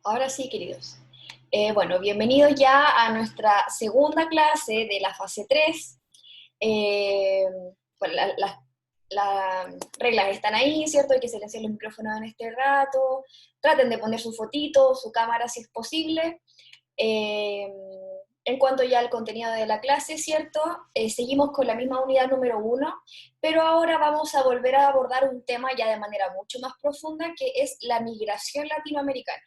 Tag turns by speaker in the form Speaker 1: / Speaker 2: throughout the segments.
Speaker 1: Ahora sí, queridos. Bueno, bienvenidos ya a nuestra segunda clase de la fase 3. Eh, bueno, las reglas están ahí, ¿cierto? Hay que silenciar los micrófonos en este rato. Traten de poner su fotito, su cámara si es posible. Eh, en cuanto ya al contenido de la clase, ¿cierto? Seguimos con la misma unidad número 1, pero ahora vamos a volver a abordar un tema ya de manera mucho más profunda, que es la migración latinoamericana.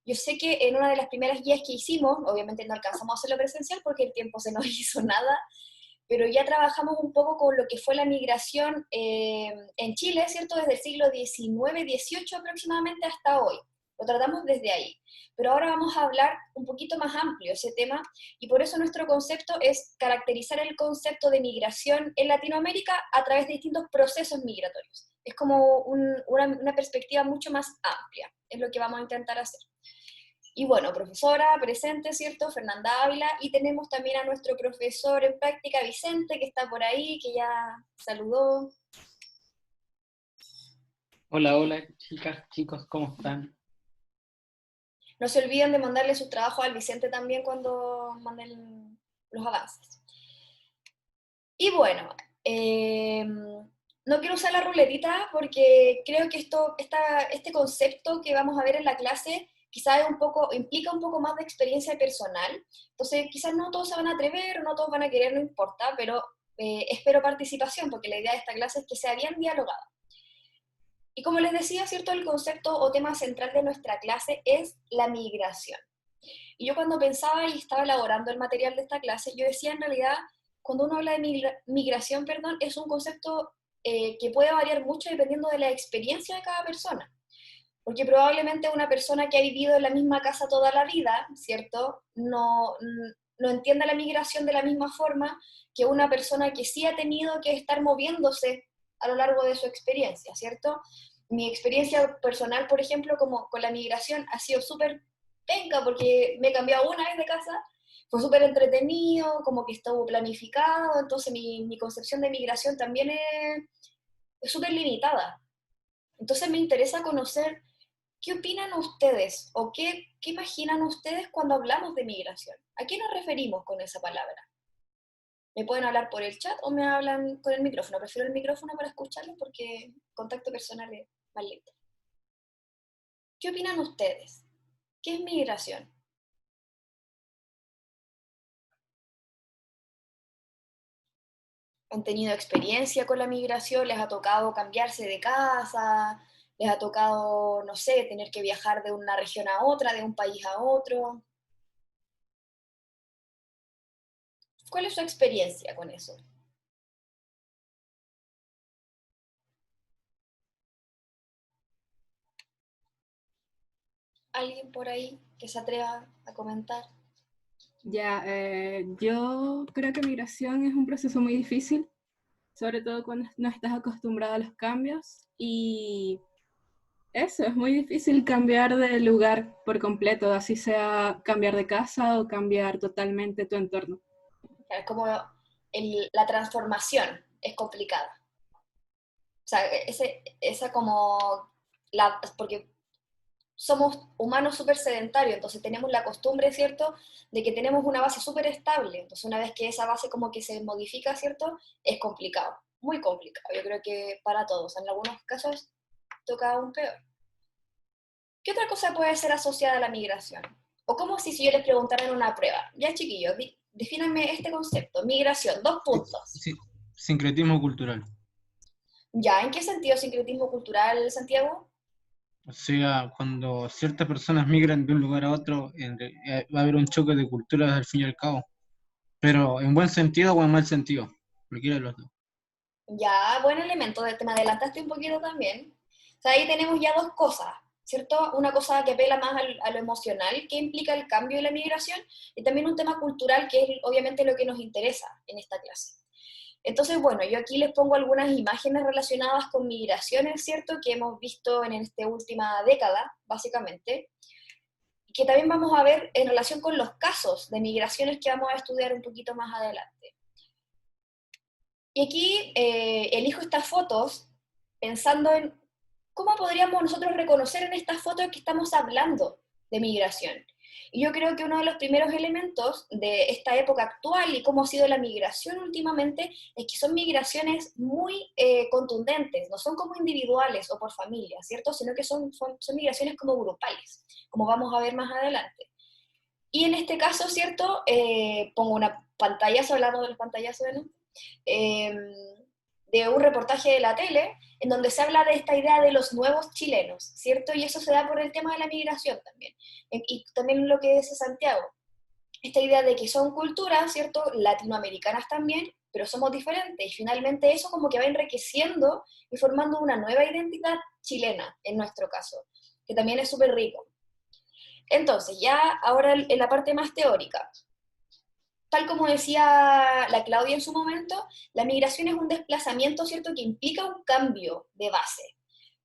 Speaker 1: Yo sé que en una de las primeras guías que hicimos, obviamente no alcanzamos a hacerlo presencial porque el tiempo se nos hizo nada, pero ya trabajamos un poco con lo que fue la migración en Chile, ¿cierto? Desde el siglo XIX, XVIII aproximadamente hasta hoy. Lo tratamos desde ahí. Pero ahora vamos a hablar un poquito más amplio ese tema, y por eso nuestro concepto es caracterizar el concepto de migración en Latinoamérica a través de distintos procesos migratorios. Es como una perspectiva mucho más amplia, es lo que vamos a intentar hacer. Y bueno, profesora presente, ¿cierto? Fernanda Ávila, y tenemos también a nuestro profesor en práctica, Vicente, que está por ahí, que ya saludó.
Speaker 2: Hola, hola, chicas, chicos, ¿cómo están?
Speaker 1: No se olviden de mandarle sus trabajos al Vicente también cuando manden los avances. Y bueno, no quiero usar la ruletita porque creo que este concepto que vamos a ver en la clase quizás implica un poco más de experiencia personal. Entonces, quizás no todos se van a atrever, no todos van a querer, no importa, pero espero participación porque la idea de esta clase es que sea bien dialogada. Y como les decía, ¿cierto? El concepto o tema central de nuestra clase es la migración. Y yo cuando pensaba y estaba elaborando el material de esta clase, yo decía en realidad, cuando uno habla de migración, perdón, es un concepto que puede variar mucho dependiendo de la experiencia de cada persona. Porque probablemente una persona que ha vivido en la misma casa toda la vida, ¿cierto? No entienda la migración de la misma forma que una persona que sí ha tenido que estar moviéndose a lo largo de su experiencia, ¿cierto? Mi experiencia personal, por ejemplo, como con la migración, ha sido súper penca porque me he cambiado una vez de casa, fue súper entretenido, como que estuvo planificado, entonces mi concepción de migración también es súper limitada. Entonces me interesa conocer qué opinan ustedes o qué imaginan ustedes cuando hablamos de migración. ¿A qué nos referimos con esa palabra? ¿Me pueden hablar por el chat o me hablan con el micrófono? Prefiero el micrófono para escucharlos porque contacto personal es más lento. ¿Qué opinan ustedes? ¿Qué es migración? ¿Han tenido experiencia con la migración? ¿Les ha tocado cambiarse de casa? ¿Les ha tocado, no sé, tener que viajar de una región a otra, de un país a otro? ¿Cuál es su experiencia con eso? ¿Alguien por ahí que se atreva a comentar?
Speaker 3: Ya, yo creo que migración es un proceso muy difícil, sobre todo cuando no estás acostumbrado a los cambios y eso, es muy difícil cambiar de lugar por completo, así sea cambiar de casa o cambiar totalmente tu entorno.
Speaker 1: Es como la transformación es complicada. O sea, esa como, porque somos humanos súper sedentarios, entonces tenemos la costumbre, ¿cierto?, de que tenemos una base súper estable. Entonces una vez que esa base como que se modifica, ¿cierto?, es complicado, muy complicado. Yo creo que para todos, en algunos casos toca aún peor. ¿Qué otra cosa puede ser asociada a la migración? O como si yo les preguntara en una prueba, ya chiquillos, defínanme este concepto, migración, dos
Speaker 2: Sí,
Speaker 1: puntos.
Speaker 2: sí, sincretismo cultural.
Speaker 1: Ya, ¿en qué sentido sincretismo cultural, Santiago?
Speaker 2: O sea, cuando ciertas personas migran de un lugar a otro, va a haber un choque de culturas al fin y al cabo. Pero en buen sentido o en mal sentido. Cualquiera de los dos.
Speaker 1: Ya, buen elemento, te me adelantaste un poquito también. O sea, ahí tenemos ya dos cosas, ¿cierto? Una cosa que apela más a lo emocional, que implica el cambio y la migración, y también un tema cultural, que es obviamente lo que nos interesa en esta clase. Entonces, bueno, yo aquí les pongo algunas imágenes relacionadas con migraciones, ¿cierto? Que hemos visto en esta última década, básicamente, y que también vamos a ver en relación con los casos de migraciones que vamos a estudiar un poquito más adelante. Y aquí elijo estas fotos pensando en cómo podríamos nosotros reconocer en estas fotos que estamos hablando de migración. Y yo creo que uno de los primeros elementos de esta época actual y cómo ha sido la migración últimamente es que son migraciones muy contundentes, no son como individuales o por familia, ¿cierto? Sino que son migraciones como grupales, como vamos a ver más adelante. Y en este caso, ¿cierto? Pongo una pantallazo, hablamos de los pantallazos, ¿no? De un reportaje de la tele, en donde se habla de esta idea de los nuevos chilenos, ¿cierto? Y eso se da por el tema de la migración también. Y también lo que dice Santiago, esta idea de que son culturas, ¿cierto? Latinoamericanas también, pero somos diferentes. Y finalmente eso como que va enriqueciendo y formando una nueva identidad chilena, en nuestro caso, que también es súper rico. Entonces, ya ahora en la parte más teórica, tal como decía la Claudia en su momento, la migración es un desplazamiento, ¿cierto?, que implica un cambio de base.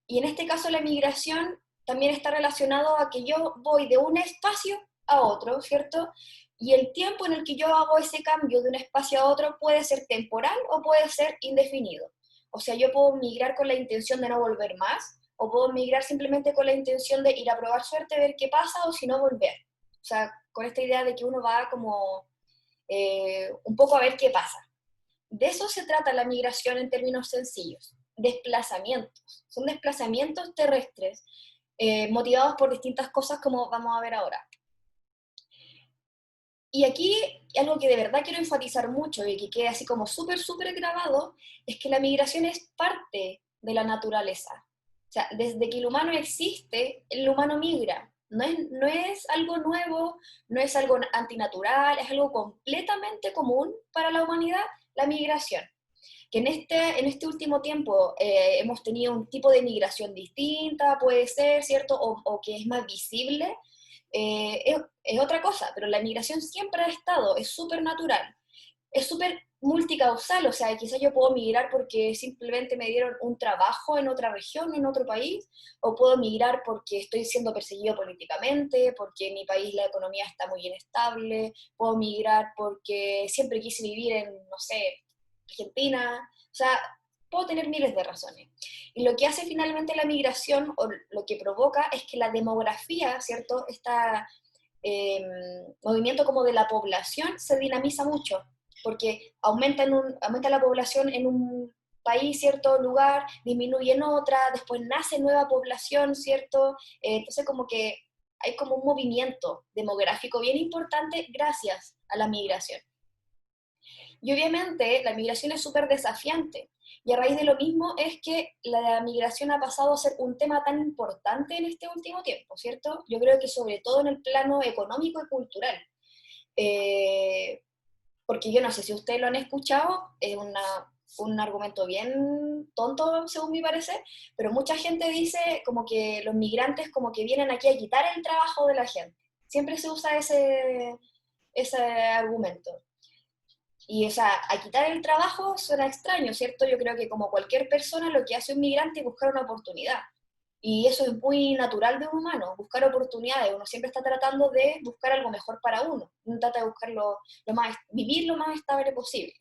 Speaker 1: Y en este caso la migración también está relacionado a que yo voy de un espacio a otro, ¿cierto? Y el tiempo en el que yo hago ese cambio de un espacio a otro puede ser temporal o puede ser indefinido. O sea, yo puedo migrar con la intención de no volver más, o puedo migrar simplemente con la intención de ir a probar suerte, ver qué pasa, o si no, volver. O sea, con esta idea de que uno va como un poco a ver qué pasa. De eso se trata la migración en términos sencillos, desplazamientos. Son desplazamientos terrestres motivados por distintas cosas como vamos a ver ahora. Y aquí algo que de verdad quiero enfatizar mucho y que quede así como súper, súper grabado, es que la migración es parte de la naturaleza. O sea, desde que el humano existe, el humano migra. No es algo nuevo, no es algo antinatural, es algo completamente común para la humanidad, la migración. Que en este último tiempo hemos tenido un tipo de migración distinta, puede ser, ¿cierto? O que es más visible, es otra cosa, pero la migración siempre ha estado, es súper natural, es súper multicausal, o sea, quizás yo puedo migrar porque simplemente me dieron un trabajo en otra región, en otro país, o puedo migrar porque estoy siendo perseguido políticamente, porque en mi país la economía está muy inestable, puedo migrar porque siempre quise vivir en, no sé, Argentina, o sea, puedo tener miles de razones. Y lo que hace finalmente la migración, o lo que provoca, es que la demografía, ¿cierto? Este movimiento como de la población se dinamiza mucho, porque aumenta la población en un país, cierto lugar, disminuye en otra, después nace nueva población, ¿cierto? Entonces como que hay como un movimiento demográfico bien importante gracias a la migración. Y obviamente la migración es súper desafiante. Y a raíz de lo mismo es que la migración ha pasado a ser un tema tan importante en este último tiempo, ¿cierto? Yo creo que sobre todo en el plano económico y cultural. Porque yo no sé si ustedes lo han escuchado, es un argumento bien tonto según mi parecer, pero mucha gente dice como que los migrantes como que vienen aquí a quitar el trabajo de la gente. Siempre se usa ese argumento. Y, o sea, a quitar el trabajo suena extraño, ¿cierto? Yo creo que como cualquier persona lo que hace un migrante es buscar una oportunidad. Y eso es muy natural de un humano, buscar oportunidades. Uno siempre está tratando de buscar algo mejor para uno. Uno trata de buscar vivir lo más estable posible.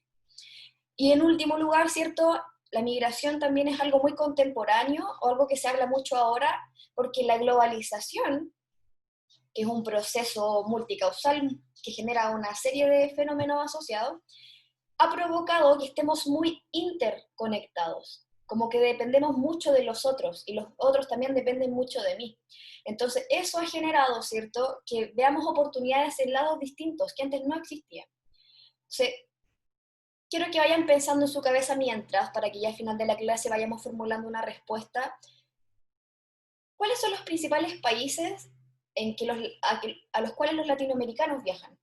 Speaker 1: Y en último lugar, ¿cierto? La migración también es algo muy contemporáneo o algo que se habla mucho ahora, porque la globalización, que es un proceso multicausal que genera una serie de fenómenos asociados, ha provocado que estemos muy interconectados, como que dependemos mucho de los otros y los otros también dependen mucho de mí. Entonces eso ha generado, ¿cierto?, que veamos oportunidades en lados distintos que antes no existían. Entonces, quiero que vayan pensando en su cabeza mientras, para que ya al final de la clase vayamos formulando una respuesta. ¿Cuáles son los principales países a los cuales los latinoamericanos viajan?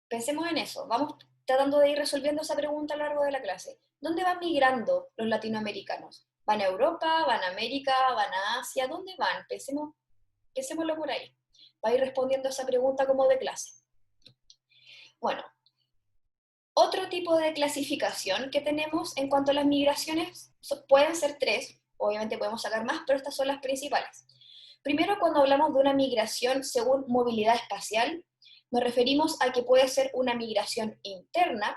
Speaker 1: Pensemos en eso, vamos tratando de ir resolviendo esa pregunta a lo largo de la clase. ¿Dónde van migrando los latinoamericanos? ¿Van a Europa? ¿Van a América? ¿Van a Asia? ¿Dónde van? Pensémoslo por ahí. Va a ir respondiendo esa pregunta como de clase. Bueno, otro tipo de clasificación que tenemos en cuanto a las migraciones pueden ser tres, obviamente podemos sacar más, pero estas son las principales. Primero, cuando hablamos de una migración según movilidad espacial, nos referimos a que puede ser una migración interna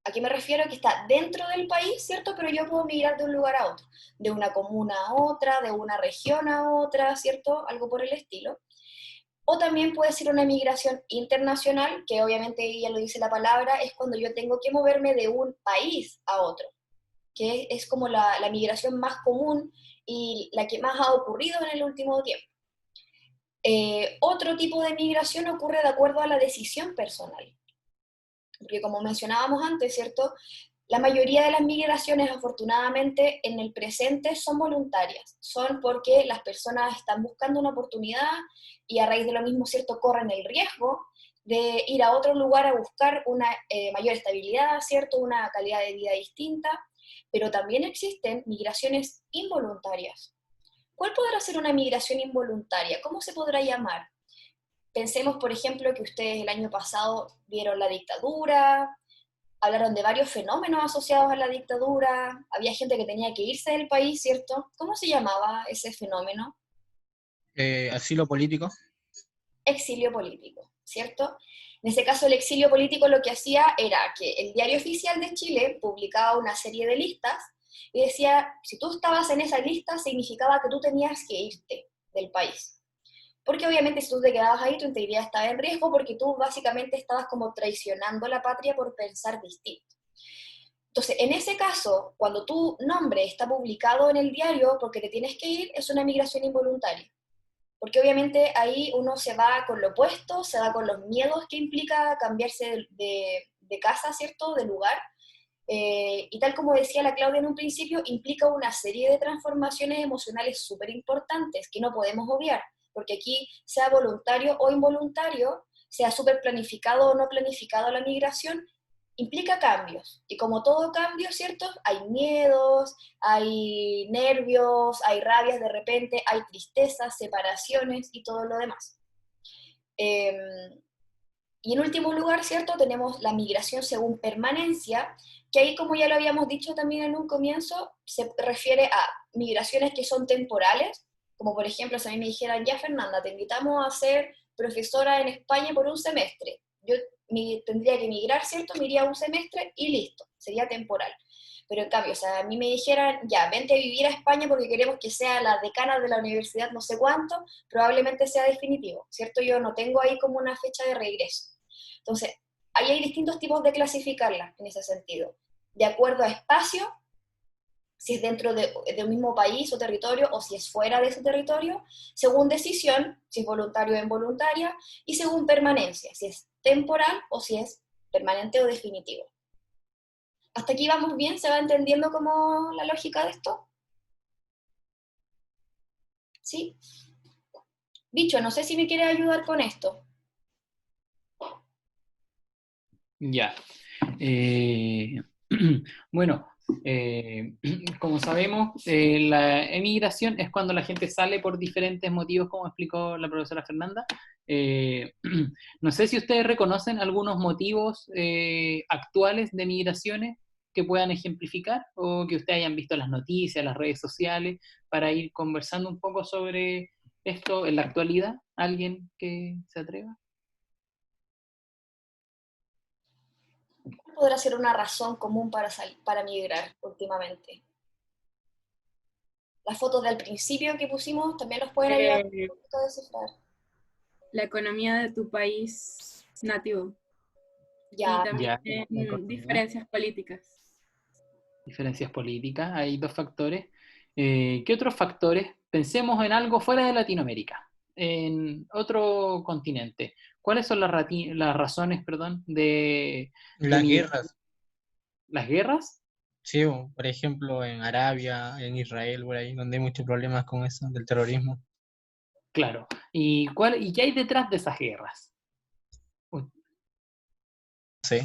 Speaker 1: ¿A qué me refiero? Que está dentro del país, ¿cierto? Pero yo puedo migrar de un lugar a otro, de una comuna a otra, de una región a otra, ¿cierto? Algo por el estilo. O también puede ser una migración internacional, que obviamente ya lo dice la palabra, es cuando yo tengo que moverme de un país a otro, que es como la migración más común y la que más ha ocurrido en el último tiempo. Otro tipo de migración ocurre de acuerdo a la decisión personal, porque como mencionábamos antes, ¿cierto? La mayoría de las migraciones, afortunadamente, en el presente son voluntarias, son porque las personas están buscando una oportunidad y a raíz de lo mismo, ¿cierto?, corren el riesgo de ir a otro lugar a buscar una mayor estabilidad, ¿cierto?, una calidad de vida distinta, pero también existen migraciones involuntarias. ¿Cuál podrá ser una migración involuntaria? ¿Cómo se podrá llamar? Pensemos, por ejemplo, que ustedes el año pasado vieron la dictadura, hablaron de varios fenómenos asociados a la dictadura, había gente que tenía que irse del país, ¿cierto? ¿Cómo se llamaba ese fenómeno?
Speaker 2: Asilo político.
Speaker 1: Exilio político, ¿cierto? En ese caso, el exilio político lo que hacía era que el Diario Oficial de Chile publicaba una serie de listas y decía, si tú estabas en esa lista, significaba que tú tenías que irte del país. Porque obviamente si tú te quedabas ahí, tu integridad estaba en riesgo porque tú básicamente estabas como traicionando la patria por pensar distinto. Entonces, en ese caso, cuando tu nombre está publicado en el diario porque te tienes que ir, es una migración involuntaria. Porque obviamente ahí uno se va con lo opuesto, se va con los miedos que implica cambiarse de casa, ¿cierto? De lugar. Y tal como decía la Claudia en un principio, implica una serie de transformaciones emocionales súper importantes que no podemos obviar, porque aquí, sea voluntario o involuntario, sea súper planificado o no planificado la migración, implica cambios. Y como todo cambio, ¿cierto? Hay miedos, hay nervios, hay rabias de repente, hay tristezas, separaciones y todo lo demás. Eh, y en último lugar, ¿cierto? Tenemos la migración según permanencia, que ahí, como ya lo habíamos dicho también en un comienzo, se refiere a migraciones que son temporales, como por ejemplo, si a mí me dijeran, ya Fernanda, te invitamos a ser profesora en España por un semestre. Yo tendría que migrar, ¿cierto? Me iría un semestre y listo, sería temporal. Pero en cambio, o sea, a mí me dijeran, ya, vente a vivir a España porque queremos que sea la decana de la universidad no sé cuánto, probablemente sea definitivo, ¿cierto? Yo no tengo ahí como una fecha de regreso. Entonces, ahí hay distintos tipos de clasificarlas en ese sentido. De acuerdo a espacio, si es dentro de un mismo país o territorio o si es fuera de ese territorio, según decisión, si es voluntario o involuntaria, y según permanencia, si es temporal o si es permanente o definitivo. ¿Hasta aquí vamos bien? ¿Se va entendiendo como la lógica de esto? ¿Sí? Bicho, no sé si me quiere ayudar con esto.
Speaker 4: Ya. Bueno, como sabemos, la emigración es cuando la gente sale por diferentes motivos, como explicó la profesora Fernanda. No sé si ustedes reconocen algunos motivos actuales de migraciones que puedan ejemplificar o que ustedes hayan visto en las noticias, las redes sociales, para ir conversando un poco sobre esto en la actualidad. ¿Alguien que se atreva?
Speaker 1: ¿Cuál podrá ser una razón común para migrar últimamente? Las fotos del principio que pusimos también nos pueden ayudar un poquito a descifrar.
Speaker 3: La economía de tu país nativo
Speaker 1: Ya,
Speaker 3: y también
Speaker 4: Ya, la economía.
Speaker 3: diferencias políticas.
Speaker 4: Diferencias políticas, hay dos factores. ¿Qué otros factores? Pensemos en algo fuera de Latinoamérica, en otro continente. ¿Cuáles son las razones, perdón, de
Speaker 2: Las
Speaker 4: migrar?
Speaker 2: guerras,
Speaker 4: ¿Las guerras?
Speaker 2: sí, por ejemplo, en Arabia, en Israel, por ahí, donde hay muchos problemas con eso, del terrorismo.
Speaker 4: Claro. ¿Y qué hay detrás de esas guerras? Uy,
Speaker 2: Sí.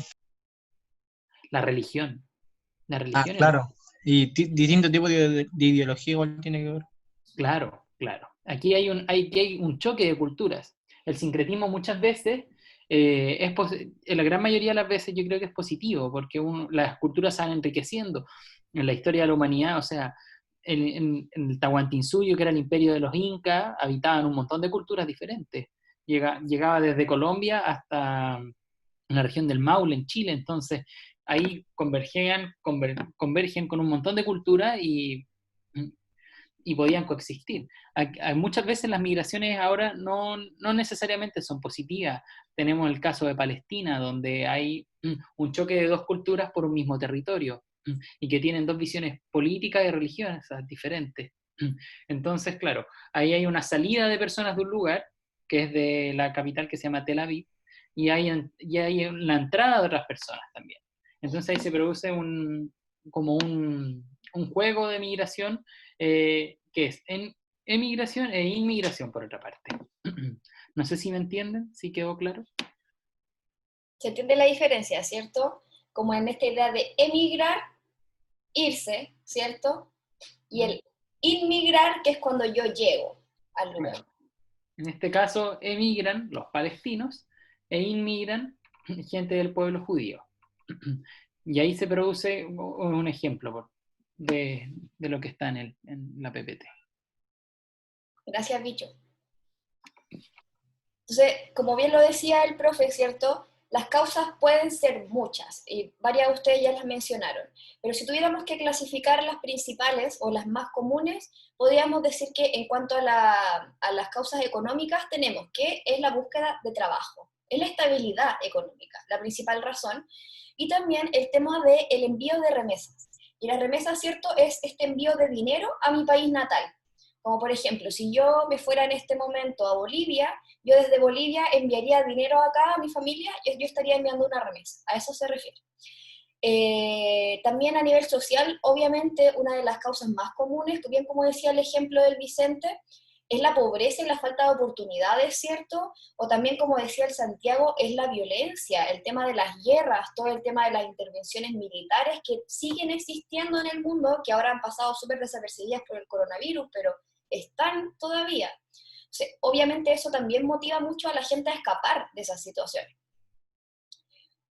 Speaker 4: la religión. La
Speaker 2: Ah,
Speaker 4: religión es
Speaker 2: claro. Y distintos tipos de ideología igual tiene que ver.
Speaker 4: Claro, claro. Aquí hay un choque de culturas. El sincretismo muchas veces, en la gran mayoría de las veces yo creo que es positivo, porque las culturas se van enriqueciendo. En la historia de la humanidad, o sea, en el Tahuantinsuyo, que era el imperio de los incas, habitaban un montón de culturas diferentes. Llegaba desde Colombia hasta la región del Maule, en Chile. Entonces, ahí convergen con un montón de culturas y podían coexistir. Muchas veces las migraciones ahora no necesariamente son positivas. Tenemos el caso de Palestina, donde hay un choque de dos culturas por un mismo territorio y que tienen dos visiones políticas y religiosas diferentes. Entonces, claro, ahí hay una salida de personas de un lugar, que es de la capital que se llama Tel Aviv, y hay la entrada de otras personas también. Entonces ahí se produce como un juego de migración que es emigración e inmigración, por otra parte. No sé si me entienden, si quedó claro.
Speaker 1: Se entiende la diferencia, ¿cierto? Como en esta idea de emigrar, irse, ¿cierto? Y el inmigrar, que es cuando yo llego al lugar.
Speaker 4: En este caso, emigran los palestinos e inmigran gente del pueblo judío. Y ahí se produce un ejemplo de lo que está en la PPT.
Speaker 1: Gracias, Bicho. Entonces, como bien lo decía el profe, ¿cierto? Las causas pueden ser muchas, y varias de ustedes ya las mencionaron, pero si tuviéramos que clasificar las principales o las más comunes, podríamos decir que en cuanto a las causas económicas tenemos que es la búsqueda de trabajo, es la estabilidad económica, la principal razón, y también el tema del envío de remesas. Y la remesa, ¿cierto?, es este envío de dinero a mi país natal. Como por ejemplo, si yo me fuera en este momento a Bolivia, yo desde Bolivia enviaría dinero acá a mi familia, yo estaría enviando una remesa, a eso se refiere. También a nivel social, obviamente, una de las causas más comunes, bien como decía el ejemplo del Vicente, es la pobreza y la falta de oportunidades, ¿cierto? O también, como decía el Santiago, es la violencia, el tema de las guerras, todo el tema de las intervenciones militares que siguen existiendo en el mundo, que ahora han pasado súper desapercibidas por el coronavirus, pero están todavía. O sea, obviamente eso también motiva mucho a la gente a escapar de esas situaciones.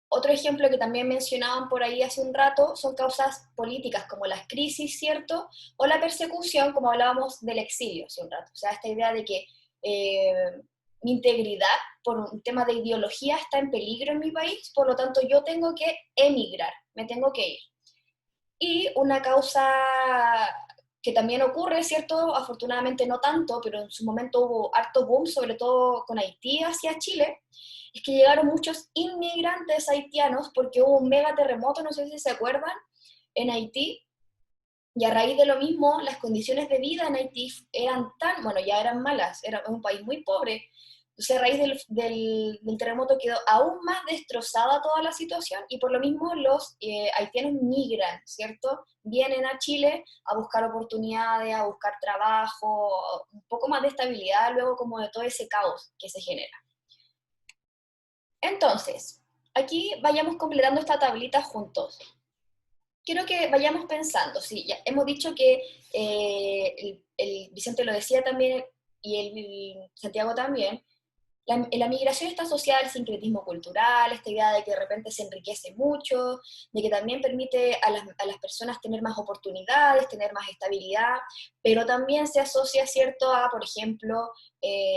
Speaker 1: Otro ejemplo que también mencionaban por ahí hace un rato son causas políticas como las crisis, ¿cierto? O la persecución, como hablábamos del exilio hace un rato. O sea, esta idea de que mi integridad por un tema de ideología está en peligro en mi país, por lo tanto yo tengo que emigrar, me tengo que ir. Y una causa que también ocurre, ¿cierto? Afortunadamente no tanto, pero en su momento hubo harto boom, sobre todo con Haití hacia Chile, es que llegaron muchos inmigrantes haitianos porque hubo un mega terremoto, no sé si se acuerdan, en Haití, y a raíz de lo mismo, las condiciones de vida en Haití eran bueno, ya eran malas, era un país muy pobre. Entonces, a raíz del terremoto quedó aún más destrozada toda la situación y por lo mismo los haitianos migran, ¿cierto? Vienen a Chile a buscar oportunidades, a buscar trabajo, un poco más de estabilidad luego como de todo ese caos que se genera. Entonces, aquí vayamos completando esta tablita juntos. Quiero que vayamos pensando, sí, ya hemos dicho que el Vicente lo decía también y el Santiago también, la migración está asociada al sincretismo cultural, esta idea de que de repente se enriquece mucho, de que también permite a las personas tener más oportunidades, tener más estabilidad, pero también se asocia, ¿cierto?, a, por ejemplo,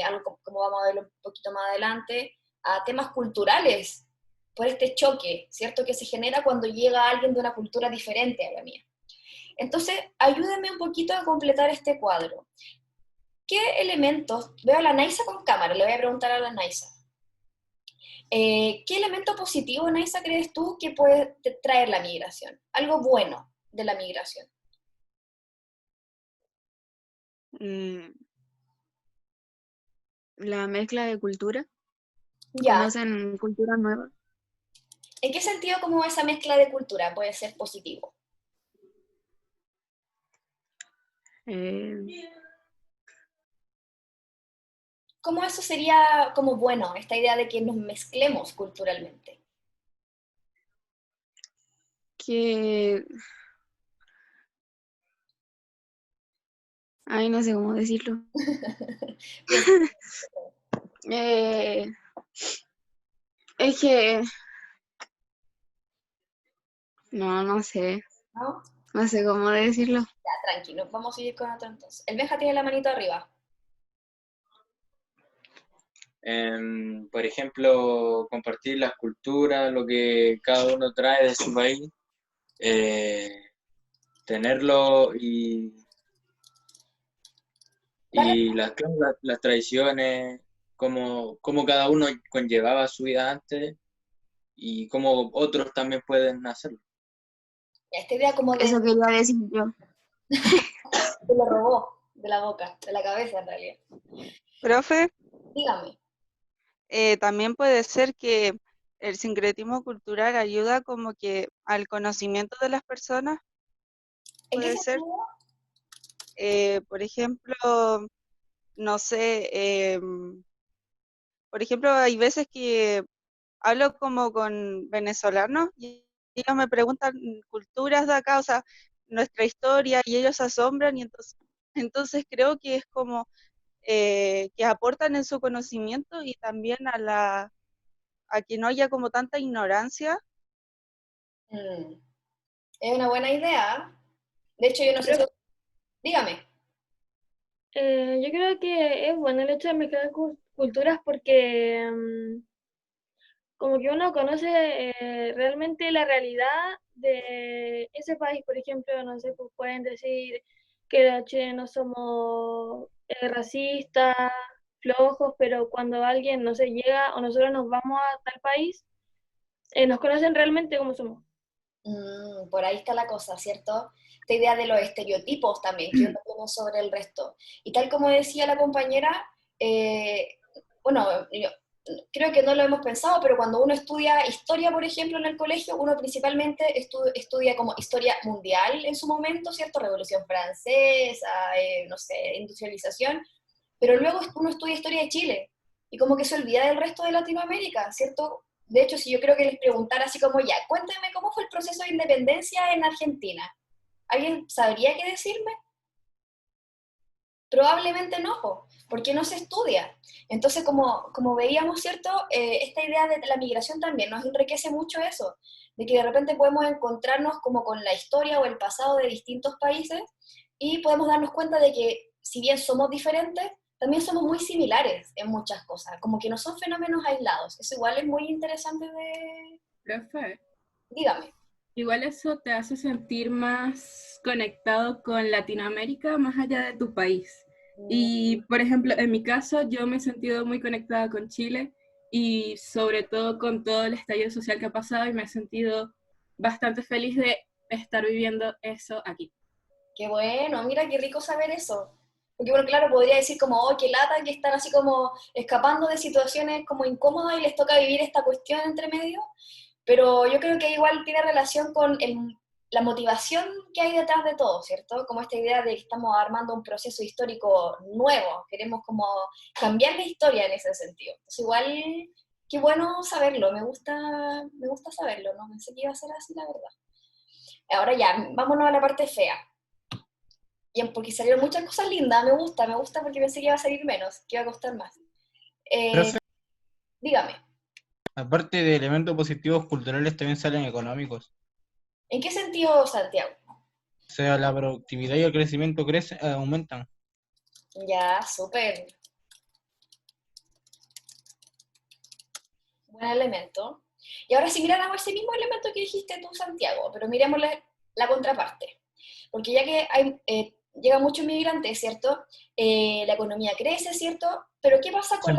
Speaker 1: algo como vamos a ver un poquito más adelante, a temas culturales, por este choque, ¿cierto?, que se genera cuando llega alguien de una cultura diferente a la mía. Entonces, ayúdenme un poquito a completar este cuadro. ¿Qué elementos? Veo a la Naisa con cámara, le voy a preguntar a la Naisa. ¿Qué elemento positivo, Naisa, crees tú que puede traer la migración? Algo bueno de la migración.
Speaker 5: La mezcla de cultura.
Speaker 1: Ya.
Speaker 5: Conocen culturas nuevas.
Speaker 1: ¿En qué sentido como esa mezcla de cultura puede ser positivo? ¿Cómo eso sería como bueno, esta idea de que nos mezclemos culturalmente?
Speaker 5: Que... Ay, no sé cómo decirlo. Es que... No sé.
Speaker 1: ¿No?
Speaker 5: No sé cómo decirlo.
Speaker 1: Ya, tranquilo, vamos a seguir con otro entonces. El Benja tiene la manito arriba.
Speaker 6: Por ejemplo, compartir las culturas, lo que cada uno trae de su país, tenerlo
Speaker 1: Dale.
Speaker 6: y claro, las tradiciones, cómo cada uno conllevaba su vida antes y cómo otros también pueden hacerlo.
Speaker 1: Esta idea como de
Speaker 5: Eso quería decir yo.
Speaker 1: se lo robó de la boca, de la cabeza en realidad.
Speaker 7: Profe,
Speaker 1: Dígame.
Speaker 7: también puede ser que el sincretismo cultural ayuda como que al conocimiento de las personas,
Speaker 1: ¿En qué
Speaker 7: puede ser.
Speaker 1: sentido?
Speaker 7: Por ejemplo, no sé, por ejemplo, hay veces que hablo como con venezolanos y ellos me preguntan culturas de acá, o sea, nuestra historia, y ellos se asombran, y entonces creo que es como que aportan en su conocimiento y también a que no haya como tanta ignorancia.
Speaker 1: Es una buena idea. De hecho, yo no sé si... Dígame.
Speaker 8: Yo creo que es bueno el hecho de mezclar culturas porque como que uno conoce realmente la realidad de ese país. Por ejemplo, no sé, pues pueden decir que los chilenos somos racistas, flojos, pero cuando alguien, no sé, llega o nosotros nos vamos a tal país, nos conocen realmente como somos.
Speaker 1: Por ahí está la cosa, ¿cierto? Esta idea de los estereotipos también que uno tiene sobre el resto. Y tal como decía la compañera, bueno, yo creo que no lo hemos pensado, pero cuando uno estudia historia, por ejemplo, en el colegio, uno principalmente estudia como historia mundial en su momento, ¿cierto? Revolución Francesa, no sé, industrialización, pero luego uno estudia historia de Chile y como que se olvida del resto de Latinoamérica, ¿cierto? De hecho, si yo creo que les preguntara así como ya, cuéntenme cómo fue el proceso de independencia en Argentina, ¿alguien sabría qué decirme? Probablemente no, porque no se estudia. Entonces, como veíamos, ¿cierto? Esta idea de la migración también nos enriquece mucho eso, de que de repente podemos encontrarnos como con la historia o el pasado de distintos países y podemos darnos cuenta de que si bien somos diferentes, también somos muy similares en muchas cosas, como que no son fenómenos aislados. Eso igual es muy interesante de...
Speaker 3: Profe,
Speaker 1: Dígame.
Speaker 3: igual eso te hace sentir más conectado con Latinoamérica más allá de tu país. Y, por ejemplo, en mi caso, yo me he sentido muy conectada con Chile y sobre todo con todo el estallido social que ha pasado y me he sentido bastante feliz de estar viviendo eso aquí.
Speaker 1: Qué bueno, mira qué rico saber eso. Porque bueno, claro, podría decir como, oh, qué lata que están así como escapando de situaciones como incómodas y les toca vivir esta cuestión entre medio, pero yo creo que igual tiene relación con la motivación que hay detrás de todo, ¿cierto? Como esta idea de que estamos armando un proceso histórico nuevo, queremos como cambiar la historia en ese sentido. Entonces igual, qué bueno saberlo, me gusta saberlo, no pensé que iba a ser así, la verdad. Ahora ya, vámonos a la parte fea. Bien, porque salieron muchas cosas lindas, me gusta porque pensé que iba a salir menos, que iba a costar más.
Speaker 2: Profe,
Speaker 1: Dígame,
Speaker 2: aparte de elementos positivos culturales, también salen económicos.
Speaker 1: ¿en qué sentido, Santiago?
Speaker 2: O sea, la productividad y el crecimiento aumentan.
Speaker 1: Ya, súper, buen elemento. Y ahora sí, miramos ese mismo elemento que dijiste tú, Santiago, pero miremos la contraparte. Porque ya que llegan muchos migrantes, ¿cierto? La economía crece, ¿cierto? Pero ¿qué pasa con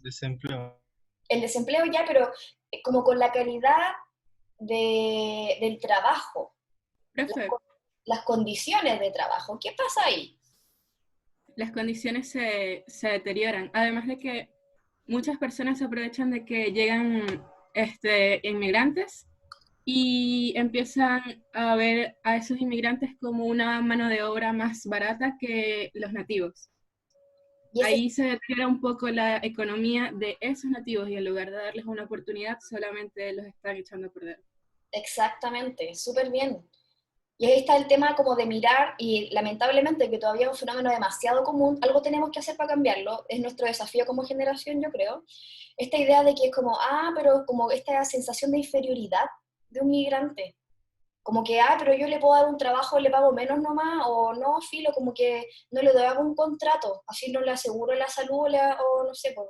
Speaker 2: Desempleo.
Speaker 1: el desempleo ya, pero como con la calidad del trabajo,
Speaker 3: Profe,
Speaker 1: las condiciones de trabajo? ¿Qué pasa ahí?
Speaker 3: las condiciones se deterioran, además de que muchas personas se aprovechan de que llegan inmigrantes y empiezan a ver a esos inmigrantes como una mano de obra más barata que los nativos.
Speaker 1: Y ese,
Speaker 3: Ahí se deteriora un poco la economía de esos nativos y en lugar de darles una oportunidad, solamente los están echando a perder.
Speaker 1: exactamente, súper bien. Y ahí está el tema como de mirar, y lamentablemente que todavía es un fenómeno demasiado común, algo tenemos que hacer para cambiarlo, es nuestro desafío como generación, yo creo. Esta idea de que es como, pero como esta sensación de inferioridad de un migrante. Como que, pero yo le puedo dar un trabajo, le pago menos nomás, o no, filo, como que no le doy un contrato, así no le aseguro la salud, o no sé, pues.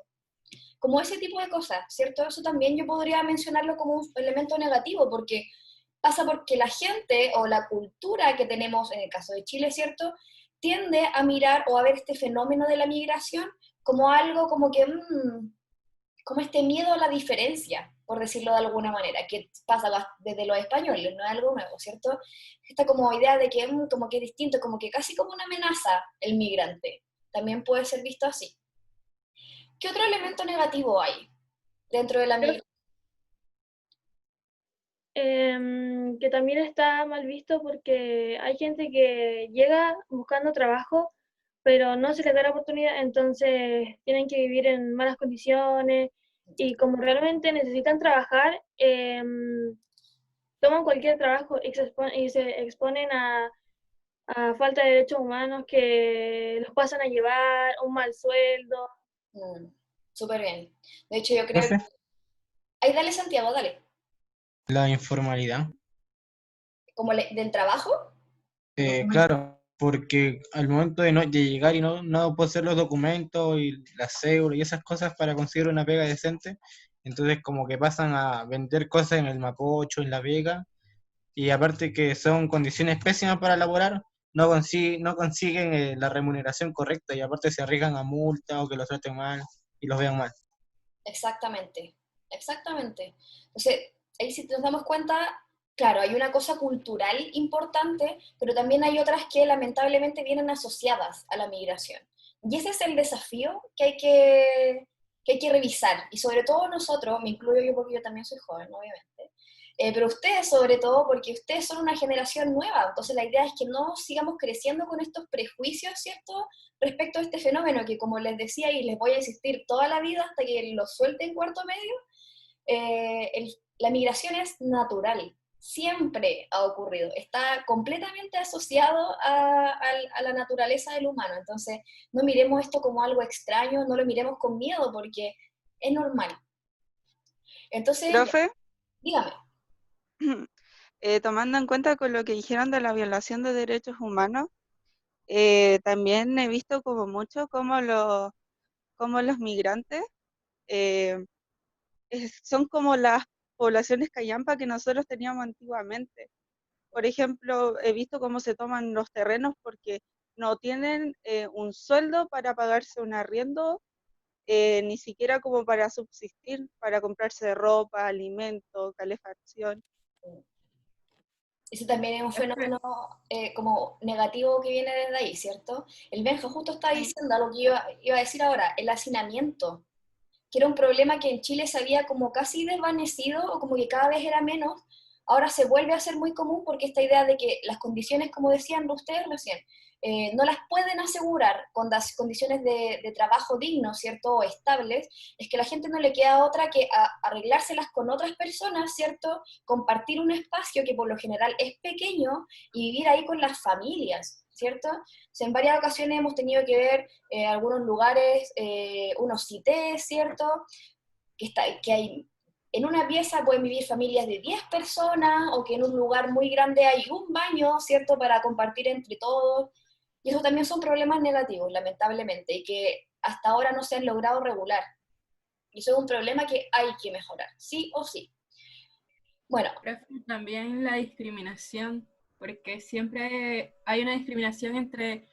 Speaker 1: como ese tipo de cosas, ¿cierto? Eso también yo podría mencionarlo como un elemento negativo, porque pasa porque la gente o la cultura que tenemos, en el caso de Chile, ¿cierto?, tiende a mirar o a ver este fenómeno de la migración como algo como que, como este miedo a la diferencia, por decirlo de alguna manera, que pasa desde los españoles, no es algo nuevo, ¿cierto? Esta como idea de que como que es distinto, como que casi como una amenaza el migrante, también puede ser visto así. ¿Qué otro elemento negativo hay dentro de la
Speaker 8: Creo
Speaker 1: migración?
Speaker 8: que también está mal visto porque hay gente que llega buscando trabajo, pero no se les da la oportunidad, entonces tienen que vivir en malas condiciones y como realmente necesitan trabajar, toman cualquier trabajo y se exponen a falta de derechos humanos que los pasan a llevar, un mal sueldo.
Speaker 1: Súper bien. De hecho, yo creo que...
Speaker 2: Profe,
Speaker 1: Ahí dale, Santiago, dale.
Speaker 2: la informalidad.
Speaker 1: ¿Como del trabajo?
Speaker 2: Claro, porque al momento de llegar y no poseer los documentos y la cédula y esas cosas para conseguir una pega decente, entonces como que pasan a vender cosas en el Mapocho, en la Vega, y aparte que son condiciones pésimas para laborar, no consiguen la remuneración correcta y aparte se arriesgan a multa o que los traten mal y los vean mal.
Speaker 1: Exactamente, exactamente. Entonces, ahí si nos damos cuenta, claro, hay una cosa cultural importante, pero también hay otras que lamentablemente vienen asociadas a la migración. Y ese es el desafío que hay que revisar. Y sobre todo nosotros, me incluyo yo porque yo también soy joven, obviamente, pero ustedes sobre todo porque ustedes son una generación nueva. Entonces la idea es que no sigamos creciendo con estos prejuicios, ¿cierto?, respecto a este fenómeno que, como les decía y les voy a insistir toda la vida hasta que lo suelte en cuarto medio, la migración es natural, siempre ha ocurrido, está completamente asociado a la naturaleza del humano. Entonces, no miremos esto como algo extraño, no lo miremos con miedo porque es normal. Entonces,
Speaker 7: Profe,
Speaker 1: dígame.
Speaker 7: tomando en cuenta con lo que dijeron de la violación de derechos humanos, también he visto como mucho como los migrantes eh, son como las poblaciones callampa que nosotros teníamos antiguamente. Por ejemplo, he visto cómo se toman los terrenos porque no tienen un sueldo para pagarse un arriendo, ni siquiera como para subsistir, para comprarse ropa, alimento, calefacción.
Speaker 1: Ese también es un fenómeno como negativo que viene desde ahí, ¿cierto? El Benja justo está
Speaker 7: Sí.
Speaker 1: diciendo algo que iba a decir ahora, el hacinamiento, que era un problema que en Chile se había como casi desvanecido o como que cada vez era menos, ahora se vuelve a ser muy común porque esta idea de que las condiciones, como decían ustedes recién, no las pueden asegurar con las condiciones de trabajo dignos, ¿cierto?, o estables, es que a la gente no le queda otra que arreglárselas con otras personas, ¿cierto?, compartir un espacio que por lo general es pequeño y vivir ahí con las familias, ¿cierto? O sea, en varias ocasiones hemos tenido que ver algunos lugares, unos CITES, ¿cierto?, que hay en una pieza pueden vivir familias de 10 personas, o que en un lugar muy grande hay un baño, ¿cierto?, para compartir entre todos. Y eso también son problemas negativos, lamentablemente, y que hasta ahora no se han logrado regular. Y eso es un problema que hay que mejorar, sí o sí. Bueno,
Speaker 3: Profe, también la discriminación, porque siempre hay una discriminación entre,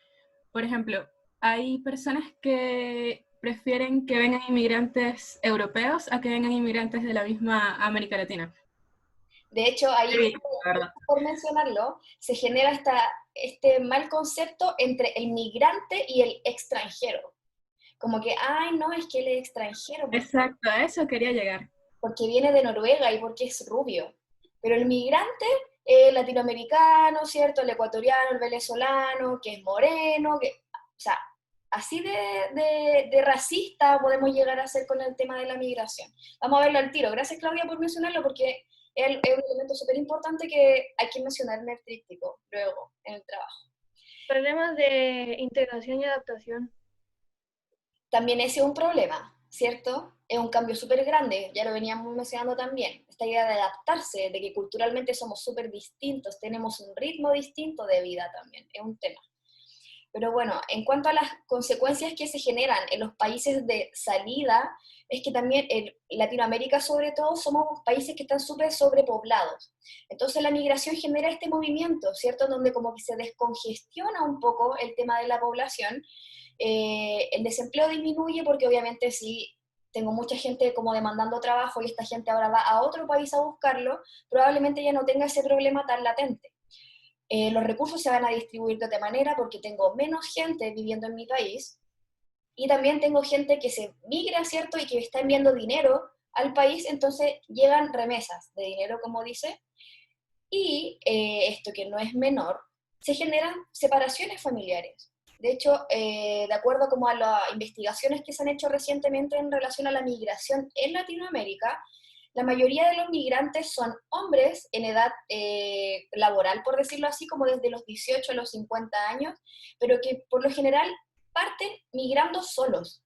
Speaker 3: por ejemplo, hay personas que prefieren que vengan inmigrantes europeos a que vengan inmigrantes de la misma América Latina.
Speaker 1: de hecho, ahí,
Speaker 3: Sí, la verdad.
Speaker 1: por mencionarlo, se genera este mal concepto entre el migrante y el extranjero. Como que, ay, no, es que él es extranjero,
Speaker 3: Exacto, a eso quería llegar.
Speaker 1: porque viene de Noruega y porque es rubio. Pero el migrante latinoamericano, ¿cierto? El ecuatoriano, el venezolano, que es moreno, o sea, así de racista podemos llegar a ser con el tema de la migración. Vamos a verlo al tiro. Gracias, Claudia, por mencionarlo, porque es un elemento súper importante que hay que mencionar en el tríptico luego, en el trabajo.
Speaker 8: Problemas de integración y adaptación.
Speaker 1: También ese es un problema, ¿cierto? Es un cambio súper grande, ya lo veníamos mencionando también, esta idea de adaptarse, de que culturalmente somos súper distintos, tenemos un ritmo distinto de vida también, es un tema. Pero bueno, en cuanto a las consecuencias que se generan en los países de salida, es que también en Latinoamérica sobre todo somos países que están súper sobrepoblados. Entonces la migración genera este movimiento, ¿cierto? Donde como que se descongestiona un poco el tema de la población. El desempleo disminuye porque obviamente si tengo mucha gente como demandando trabajo y esta gente ahora va a otro país a buscarlo, probablemente ya no tenga ese problema tan latente. Los recursos se van a distribuir de otra manera porque tengo menos gente viviendo en mi país y también tengo gente que se migra, ¿cierto? Y que está enviando dinero al país, entonces llegan remesas de dinero, como dice, y esto que no es menor, se generan separaciones familiares. De hecho, de acuerdo como a las investigaciones que se han hecho recientemente en relación a la migración en Latinoamérica, la mayoría de los migrantes son hombres en edad laboral, por decirlo así, como desde los 18 a los 50 años, pero que por lo general parten migrando solos,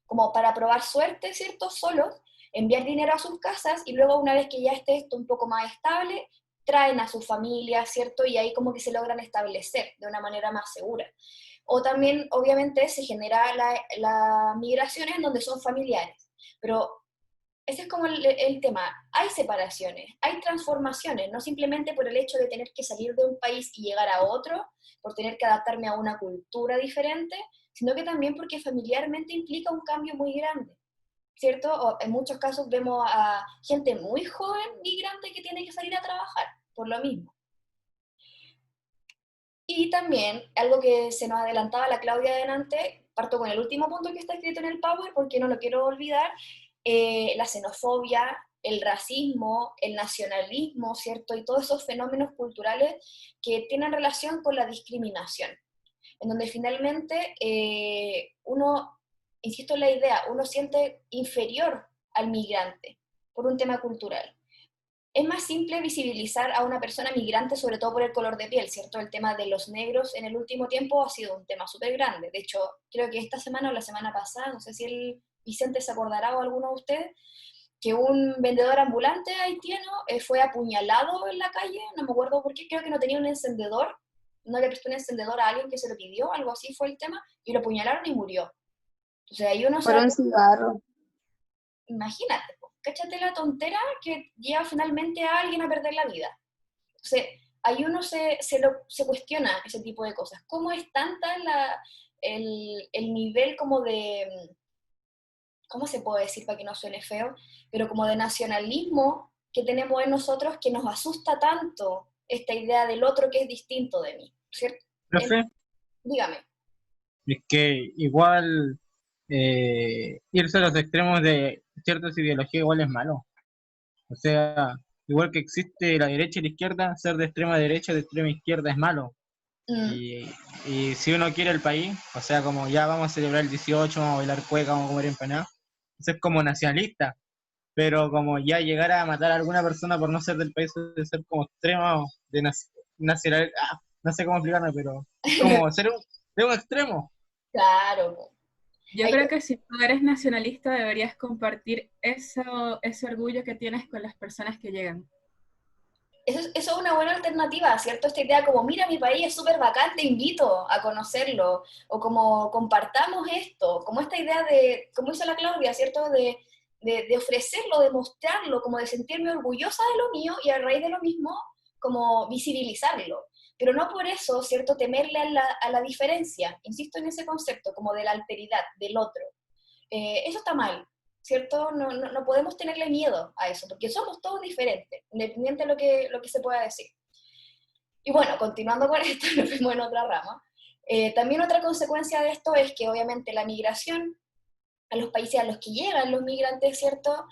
Speaker 1: como para probar suerte, ¿cierto? Solos, enviar dinero a sus casas y luego una vez que ya esté esto un poco más estable, traen a su familia, ¿cierto? Y ahí como que se logran establecer de una manera más segura. O también, obviamente, se genera la migración en donde son familiares, pero ese es como el tema. Hay separaciones, hay transformaciones, no simplemente por el hecho de tener que salir de un país y llegar a otro, por tener que adaptarme a una cultura diferente, sino que también porque familiarmente implica un cambio muy grande, ¿cierto? O en muchos casos vemos a gente muy joven, migrante, que tiene que salir a trabajar, por lo mismo. Y también, algo que se nos adelantaba la Claudia delante, parto con el último punto que está escrito en el Power, porque no lo quiero olvidar, la xenofobia, el racismo, el nacionalismo, ¿cierto? Y todos esos fenómenos culturales que tienen relación con la discriminación, en donde finalmente uno, insisto en la idea, uno siente inferior al migrante por un tema cultural. Es más simple visibilizar a una persona migrante, sobre todo por el color de piel, ¿cierto? El tema de los negros en el último tiempo ha sido un tema súper grande. De hecho, creo que esta semana o la semana pasada, no sé si el Vicente se acordará o alguno de ustedes, que un vendedor ambulante haitiano fue apuñalado en la calle, no me acuerdo por qué, creo que no tenía un encendedor, no le prestó un encendedor a alguien que se lo pidió, algo así fue el tema, y lo apuñalaron y murió. Entonces ahí uno se
Speaker 5: Por
Speaker 1: da
Speaker 5: un
Speaker 1: cuenta,
Speaker 5: cigarro.
Speaker 1: imagínate, po, cáchate la tontera que lleva finalmente a alguien a perder la vida. Entonces, ahí uno se cuestiona ese tipo de cosas. ¿Cómo es tanta el nivel como de, ¿cómo se puede decir para que no suene feo? Pero como de nacionalismo que tenemos en nosotros que nos asusta tanto esta idea del otro que es distinto de mí, ¿cierto?
Speaker 2: Profe,
Speaker 1: Dígame.
Speaker 2: es que igual irse a los extremos de ciertas ideologías igual es malo. O sea, igual que existe la derecha y la izquierda, ser de extrema derecha o de extrema izquierda es malo.
Speaker 1: Mm,
Speaker 2: Y, y si uno quiere el país, o sea, como ya vamos a celebrar el 18, vamos a bailar cueca, vamos a comer empanada, eso es como nacionalista. Pero como ya llegar a matar a alguna persona por no ser del país, de ser como extremo, de nacional, no sé cómo explicarme, pero es como ser de un extremo.
Speaker 1: claro. Po.
Speaker 3: Yo
Speaker 1: Hay-
Speaker 3: creo que si tú eres nacionalista deberías compartir ese orgullo que tienes con las personas que llegan.
Speaker 1: Eso es una buena alternativa, ¿cierto? Esta idea como, mira, mi país es súper bacán, te invito a conocerlo, o como compartamos esto, como esta idea de, como hizo la Claudia, ¿cierto? De ofrecerlo, de mostrarlo, como de sentirme orgullosa de lo mío y a raíz de lo mismo, como visibilizarlo. Pero no por eso, ¿cierto? Temerle a la diferencia, insisto en ese concepto, como de la alteridad, del otro. Eso está mal, ¿cierto? No podemos tenerle miedo a eso, porque somos todos diferentes, independiente de lo que se pueda decir. Y bueno, continuando con esto, nos fuimos en otra rama. También otra consecuencia de esto es que obviamente la migración a los países a los que llegan los migrantes, ¿cierto?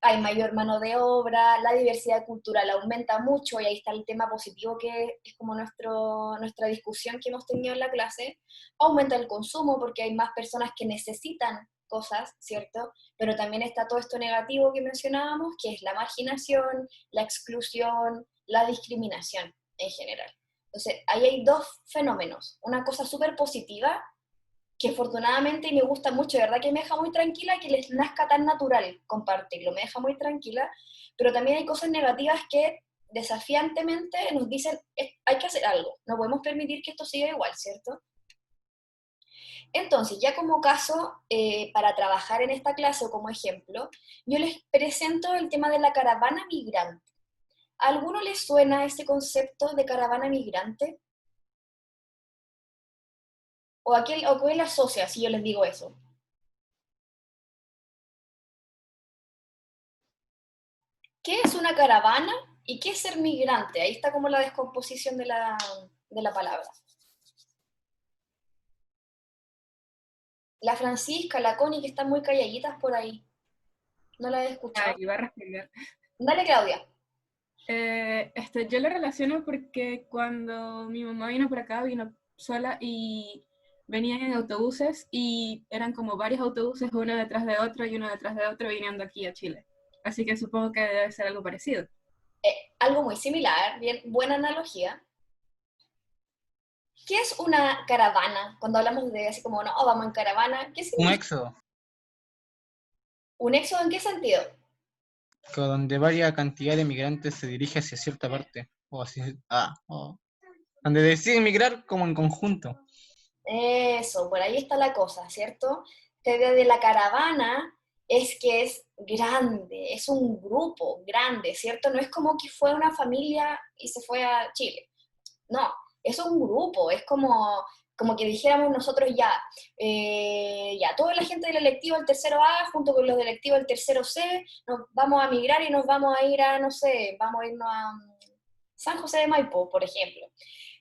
Speaker 1: Hay mayor mano de obra, la diversidad cultural aumenta mucho, y ahí está el tema positivo que es como nuestra discusión que hemos tenido en la clase. Aumenta el consumo porque hay más personas que necesitan cosas, ¿cierto? Pero también está todo esto negativo que mencionábamos, que es la marginación, la exclusión, la discriminación en general. Entonces, ahí hay dos fenómenos. Una cosa súper positiva, que afortunadamente me gusta mucho, de verdad que me deja muy tranquila que les nazca tan natural compartirlo, me deja muy tranquila, pero también hay cosas negativas que desafiantemente nos dicen, hay que hacer algo, no podemos permitir que esto siga igual, ¿cierto? Entonces, ya como caso, para trabajar en esta clase o como ejemplo, yo les presento el tema de la caravana migrante. ¿A alguno les suena ese concepto de caravana migrante? ¿O qué le asocia si yo les digo eso? ¿Qué es una caravana y qué es ser migrante? Ahí está como la descomposición de la palabra. La Francisca, la Connie, que están muy calladitas por ahí. No la he escuchado.
Speaker 3: Iba a responder.
Speaker 1: Dale, Claudia.
Speaker 3: Yo lo relaciono porque cuando mi mamá vino por acá, vino sola y venían en autobuses y eran como varios autobuses, uno detrás de otro y uno detrás de otro, viniendo aquí a Chile. Así que supongo que debe ser algo parecido.
Speaker 1: Algo muy similar, bien, buena analogía. ¿Qué es una caravana? Cuando hablamos de así como, no, vamos en caravana, ¿qué
Speaker 2: Un
Speaker 1: significa?
Speaker 2: éxodo,
Speaker 1: ¿Un éxodo en qué sentido?
Speaker 2: donde varia cantidad de migrantes se dirige hacia cierta parte, donde deciden migrar como en conjunto.
Speaker 1: Eso, por ahí está la cosa, ¿cierto? Esta idea de la caravana es que es grande, es un grupo grande, ¿cierto? No es como que fue una familia y se fue a Chile. No, es un grupo, es como que dijéramos nosotros ya toda la gente del electivo del tercero A, junto con los del electivo del tercero C, nos vamos a migrar y nos vamos a ir a, no sé, vamos a irnos a San José de Maipo, por ejemplo.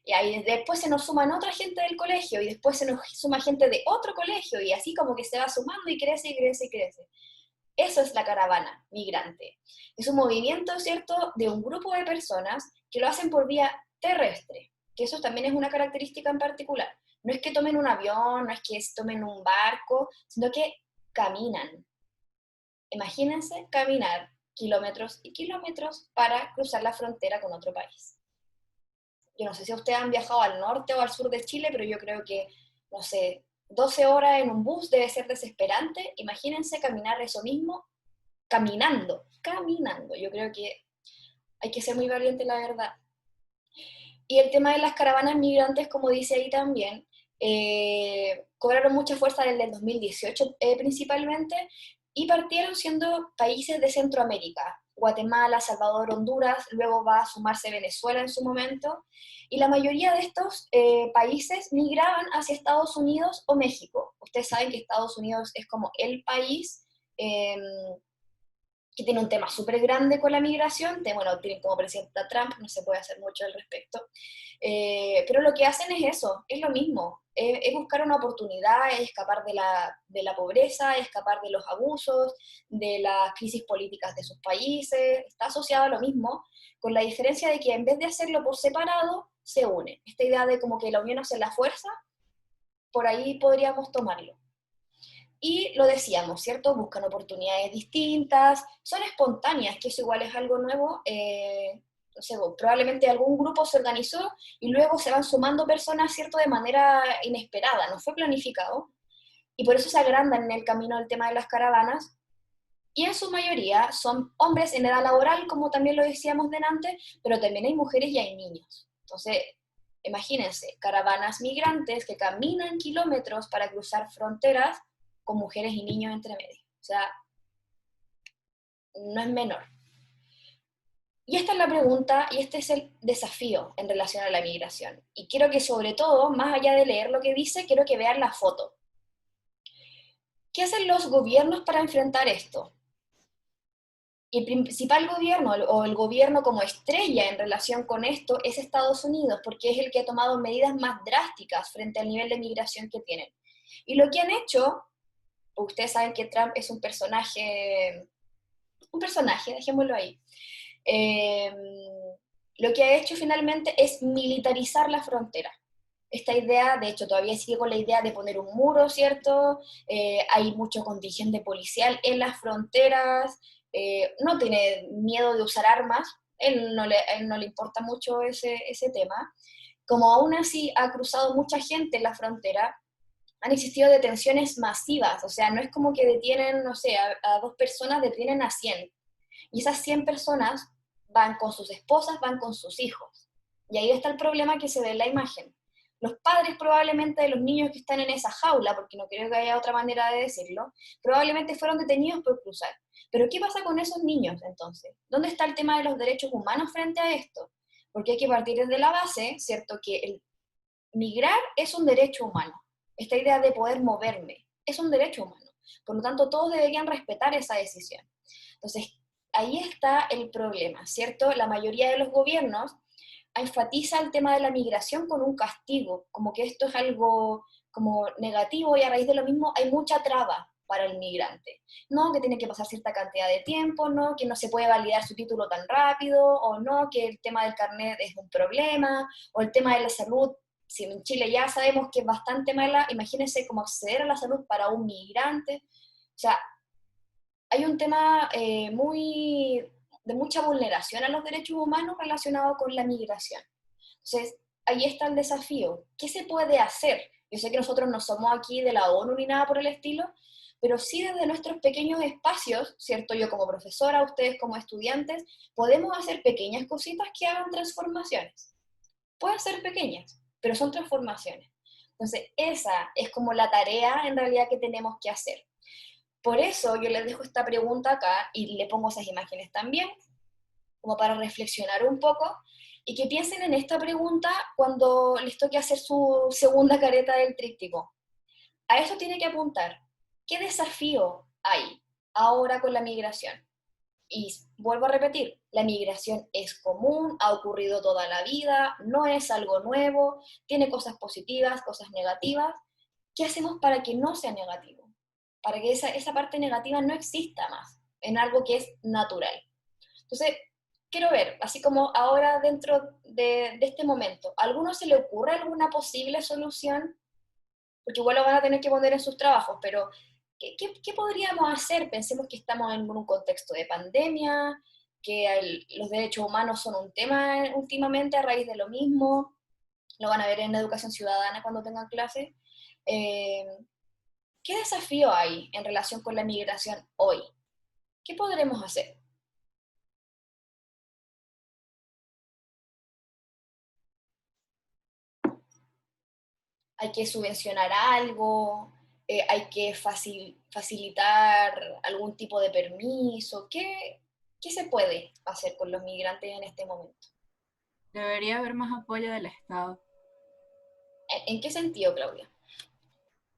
Speaker 1: Y ahí después se nos suman otra gente del colegio, y después se nos suma gente de otro colegio, y así como que se va sumando y crece y crece y crece. Eso es la caravana migrante. Es un movimiento, ¿cierto?, de un grupo de personas que lo hacen por vía terrestre, que eso también es una característica en particular. No es que tomen un avión, no es que tomen un barco, sino que caminan. Imagínense caminar kilómetros y kilómetros para cruzar la frontera con otro país. Yo no sé si ustedes han viajado al norte o al sur de Chile, pero yo creo que, no sé, 12 horas en un bus debe ser desesperante. Imagínense caminar eso mismo, caminando. Yo creo que hay que ser muy valiente, la verdad. Y el tema de las caravanas migrantes, como dice ahí también, cobraron mucha fuerza desde el 2018 principalmente, y partieron siendo países de Centroamérica, Guatemala, Salvador, Honduras, luego va a sumarse Venezuela en su momento, y la mayoría de estos países migraban hacia Estados Unidos o México. Ustedes saben que Estados Unidos es como el país que tiene un tema súper grande con la migración, bueno, tienen como presidente a Trump, no se puede hacer mucho al respecto, pero lo que hacen es eso, es lo mismo, es buscar una oportunidad, es escapar de la pobreza, es escapar de los abusos, de las crisis políticas de sus países, está asociado a lo mismo, con la diferencia de que en vez de hacerlo por separado, se une. Esta idea de como que la unión hace la fuerza, por ahí podríamos tomarlo. Y lo decíamos, ¿cierto? Buscan oportunidades distintas, son espontáneas, que eso igual es algo nuevo. No sé, probablemente algún grupo se organizó y luego se van sumando personas, ¿cierto? De manera inesperada, no fue planificado. Y por eso se agrandan en el camino del tema de las caravanas. Y en su mayoría son hombres en edad laboral, como también lo decíamos delante, pero también hay mujeres y hay niños. Entonces, imagínense, caravanas migrantes que caminan kilómetros para cruzar fronteras con mujeres y niños entre medio. O sea, no es menor. Y esta es la pregunta, y este es el desafío en relación a la migración. Y quiero que sobre todo, más allá de leer lo que dice, quiero que vean la foto. ¿Qué hacen los gobiernos para enfrentar esto? Y el principal gobierno, o el gobierno como estrella en relación con esto, es Estados Unidos, porque es el que ha tomado medidas más drásticas frente al nivel de migración que tienen. Y lo que han hecho, ustedes saben que Trump es un personaje, dejémoslo ahí. Lo que ha hecho finalmente es militarizar la frontera. Esta idea, de hecho, todavía sigue con la idea de poner un muro, ¿cierto? Hay mucho contingente policial en las fronteras, no tiene miedo de usar armas, él no le importa mucho ese tema. Como aún así ha cruzado mucha gente en la frontera, han existido detenciones masivas, o sea, no es como que detienen, no sé, a 2 personas, detienen a 100. Y esas 100 personas van con sus esposas, van con sus hijos. Y ahí está el problema que se ve en la imagen. los padres probablemente de los niños que están en esa jaula, porque no creo que haya otra manera de decirlo, probablemente fueron detenidos por cruzar. Pero ¿qué pasa con esos niños entonces? ¿Dónde está el tema de los derechos humanos frente a esto? Porque hay que partir desde la base, ¿cierto? Que el migrar es un derecho humano. Esta idea de poder moverme es un derecho humano. Por lo tanto, todos deberían respetar esa decisión. Entonces, ahí está el problema, ¿cierto? La mayoría de los gobiernos enfatiza el tema de la migración con un castigo, como que esto es algo como negativo y a raíz de lo mismo hay mucha traba para el migrante. No, que tiene que pasar cierta cantidad de tiempo, no, que no se puede validar su título tan rápido, o no, que el tema del carnet es un problema, o el tema de la salud, si en Chile ya sabemos que es bastante mala, imagínense cómo acceder a la salud para un migrante. O sea, hay un tema de mucha vulneración a los derechos humanos relacionado con la migración. Entonces, ahí está el desafío. ¿Qué se puede hacer? Yo sé que nosotros no somos aquí de la ONU ni nada por el estilo, pero sí desde nuestros pequeños espacios, ¿cierto? Yo como profesora, ustedes como estudiantes, podemos hacer pequeñas cositas que hagan transformaciones. Pueden ser pequeñas, pero son transformaciones. Entonces, esa es como la tarea en realidad que tenemos que hacer. Por eso yo les dejo esta pregunta acá y le pongo esas imágenes también, como para reflexionar un poco, y que piensen en esta pregunta cuando les toque hacer su segunda careta del tríptico. A eso tiene que apuntar. ¿Qué desafío hay ahora con la migración? Y vuelvo a repetir, la migración es común, ha ocurrido toda la vida, no es algo nuevo, tiene cosas positivas, cosas negativas. ¿Qué hacemos para que no sea negativo? Para que esa parte negativa no exista más, en algo que es natural. Entonces, quiero ver, así como ahora dentro de este momento, ¿a alguno se le ocurre alguna posible solución? Porque igual lo van a tener que poner en sus trabajos, pero ¿qué podríamos hacer? Pensemos que estamos en un contexto de pandemia, que los derechos humanos son un tema últimamente a raíz de lo mismo, lo van a ver en educación ciudadana cuando tengan clase. ¿Qué desafío hay en relación con la migración hoy? ¿Qué podremos hacer? ¿Hay que subvencionar algo? ¿Hay que facilitar algún tipo de permiso? ¿Qué se puede hacer con los migrantes en este momento?
Speaker 3: Debería haber más apoyo del Estado.
Speaker 1: ¿En qué sentido, Claudia?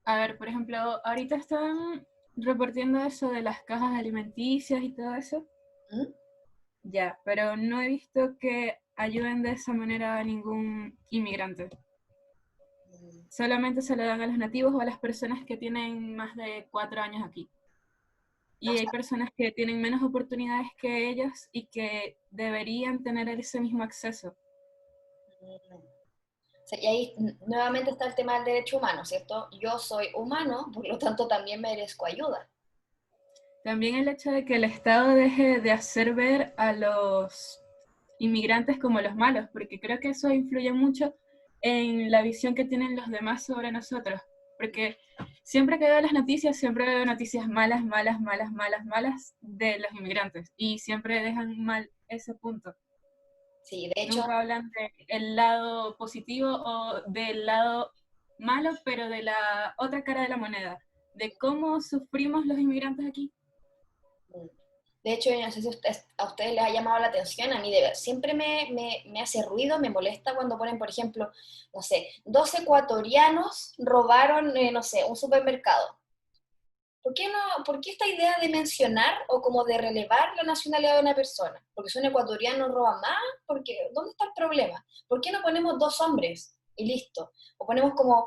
Speaker 3: A ver, por ejemplo, ahorita están repartiendo eso de las cajas alimenticias y todo eso.
Speaker 1: ¿Mm?
Speaker 3: Ya, pero no he visto que ayuden de esa manera a ningún inmigrante. Solamente se lo dan a los nativos o a las personas que tienen más de 4 años aquí. Y hay personas que tienen menos oportunidades que ellos y que deberían tener ese mismo acceso.
Speaker 1: Y ahí nuevamente está el tema del derecho humano, ¿cierto? Yo soy humano, por lo tanto también merezco ayuda.
Speaker 3: También el hecho de que el Estado deje de hacer ver a los inmigrantes como los malos, porque creo que eso influye mucho en la visión que tienen los demás sobre nosotros, porque siempre que veo las noticias, siempre veo noticias malas, malas, malas, malas, malas de los inmigrantes, y siempre dejan mal ese punto.
Speaker 1: Sí, de hecho,
Speaker 3: Nunca hablan del lado positivo o del lado malo, pero de la otra cara de la moneda, de cómo sufrimos los inmigrantes aquí.
Speaker 1: de hecho, yo no sé si a ustedes les ha llamado la atención, a mí siempre me hace ruido, me molesta cuando ponen, por ejemplo, no sé, 2 ecuatorianos robaron, no sé, un supermercado. ¿Por qué esta idea de mencionar o como de relevar la nacionalidad de una persona? Porque son ecuatorianos, roban más, ¿dónde está el problema? ¿Por qué no ponemos 2 hombres y listo? O ponemos como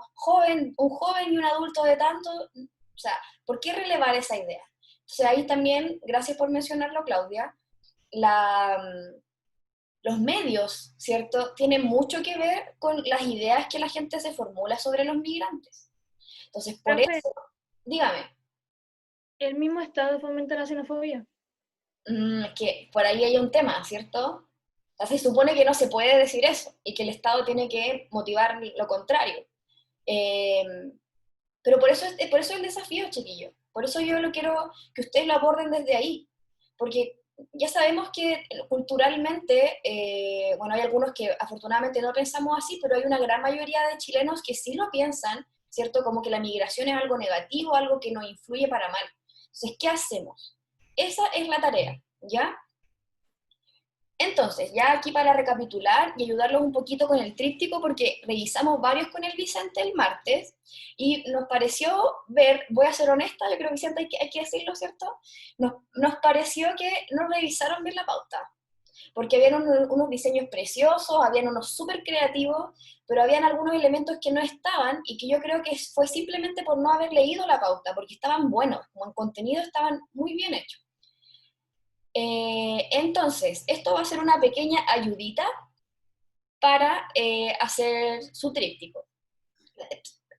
Speaker 1: un joven y un adulto de tanto, o sea, ¿por qué relevar esa idea? Entonces ahí también, gracias por mencionarlo, Claudia, los medios, ¿cierto?, tienen mucho que ver con las ideas que la gente se formula sobre los migrantes. Entonces, por
Speaker 8: Profe,
Speaker 1: eso, dígame.
Speaker 8: el mismo Estado fomenta la xenofobia.
Speaker 1: Es que por ahí hay un tema, ¿cierto? O sea, se supone que no se puede decir eso y que el Estado tiene que motivar lo contrario. Eh, pero por eso el desafío, chiquillo. Por eso yo lo quiero que ustedes lo aborden desde ahí. Porque ya sabemos que culturalmente, bueno, hay algunos que afortunadamente no pensamos así, pero hay una gran mayoría de chilenos que sí lo piensan, ¿cierto? Como que la migración es algo negativo, algo que nos influye para mal. Entonces, ¿qué hacemos? Esa es la tarea, ¿ya? Entonces, ya aquí para recapitular y ayudarlos un poquito con el tríptico, porque revisamos varios con el Vicente el martes, y nos pareció ver, voy a ser honesta, yo creo que Vicente hay que decirlo, ¿cierto? Nos pareció que no revisaron bien la pauta, porque habían unos diseños preciosos, habían unos súper creativos, pero habían algunos elementos que no estaban, y que yo creo que fue simplemente por no haber leído la pauta, porque estaban buenos, como en contenido estaban muy bien hechos. Entonces, esto va a ser una pequeña ayudita para hacer su tríptico.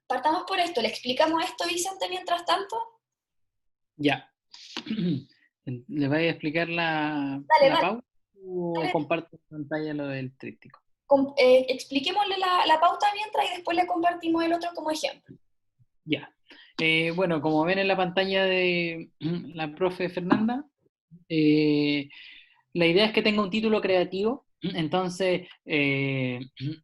Speaker 1: Partamos por esto, ¿le explicamos esto, Vicente, mientras tanto?
Speaker 4: Ya. ¿Le voy a explicar la
Speaker 1: Dale.
Speaker 4: pauta o
Speaker 1: Dale.
Speaker 4: comparto en pantalla lo del tríptico?
Speaker 1: Expliquémosle la pauta mientras y después le compartimos el otro como ejemplo.
Speaker 4: Ya. Bueno, como ven en la pantalla de la profe Fernanda, la idea es que tenga un título creativo. Entonces,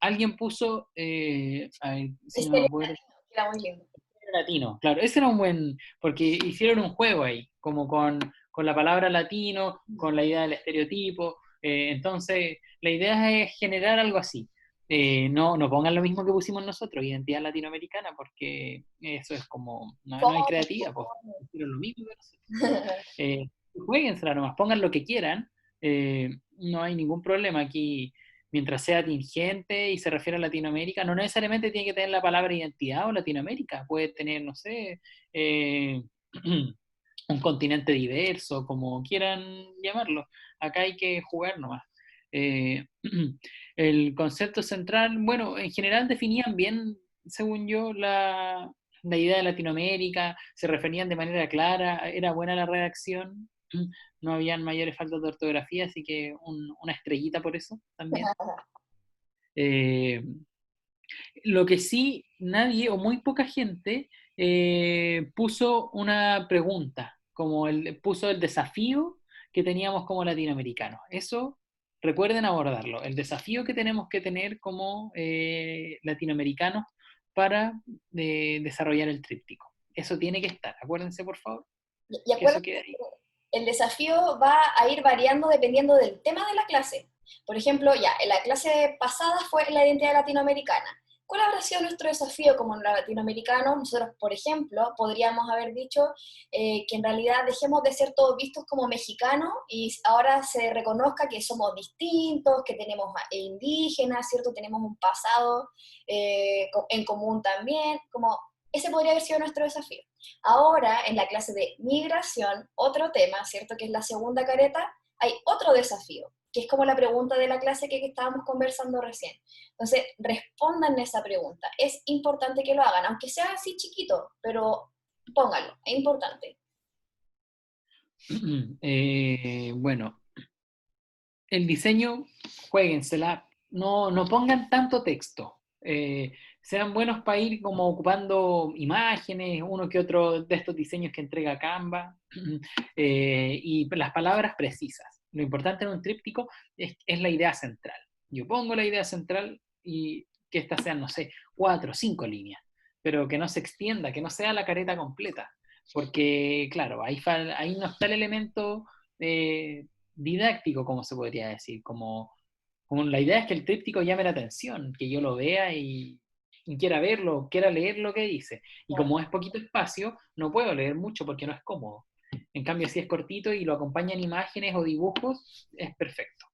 Speaker 4: alguien puso, a ver, si no me acuerdo,
Speaker 1: Era muy lindo.
Speaker 4: latino, claro, ese era un buen, porque hicieron un juego ahí, como con la palabra latino, con la idea del estereotipo. Entonces, la idea es generar algo así. No pongan lo mismo que pusimos nosotros, identidad latinoamericana, porque eso es como, no hay creatividad, pues hicieron lo mismo que nosotros. Jueguensela nomás, pongan lo que quieran, no hay ningún problema aquí. Mientras sea tingente y se refiere a Latinoamérica, no necesariamente tiene que tener la palabra identidad o Latinoamérica, puede tener, no sé, un continente diverso, como quieran llamarlo. Acá hay que jugar nomás. El concepto central, bueno, en general definían bien, según yo, la idea de Latinoamérica, se referían de manera clara, era buena la redacción, no habían mayores faltas de ortografía, así que una estrellita por eso también. Lo que sí, nadie o muy poca gente puso una pregunta, puso el desafío que teníamos como latinoamericanos. Eso, recuerden abordarlo, el desafío que tenemos que tener como latinoamericanos para desarrollar el tríptico. Eso tiene que estar, acuérdense por favor.
Speaker 1: Y acuérdense que el desafío va a ir variando dependiendo del tema de la clase. Por ejemplo, ya, en la clase pasada fue la identidad latinoamericana. ¿Cuál habrá sido nuestro desafío como latinoamericanos? Nosotros, por ejemplo, podríamos haber dicho que en realidad dejemos de ser todos vistos como mexicanos y ahora se reconozca que somos distintos, que tenemos indígenas, ¿cierto? Tenemos un pasado en común también, como ese podría haber sido nuestro desafío. Ahora, en la clase de migración, otro tema, ¿cierto? Que es la segunda careta, hay otro desafío, que es como la pregunta de la clase que estábamos conversando recién. Entonces, respondan esa pregunta. Es importante que lo hagan, aunque sea así chiquito, pero pónganlo, es importante.
Speaker 4: Bueno, el diseño, jueguensela, no pongan tanto texto. Sean buenos para ir como ocupando imágenes, uno que otro de estos diseños que entrega Canva, y las palabras precisas. Lo importante en un tríptico es la idea central. Yo pongo la idea central y que estas sean, no sé, 4 o 5 líneas, pero que no se extienda, que no sea la careta completa, porque claro, ahí no está el elemento didáctico, como se podría decir, como la idea es que el tríptico llame la atención, que yo lo vea y quiera verlo, quiera leer lo que dice. Y como es poquito espacio, no puedo leer mucho porque no es cómodo. En cambio, si es cortito y lo acompañan imágenes o dibujos, es perfecto.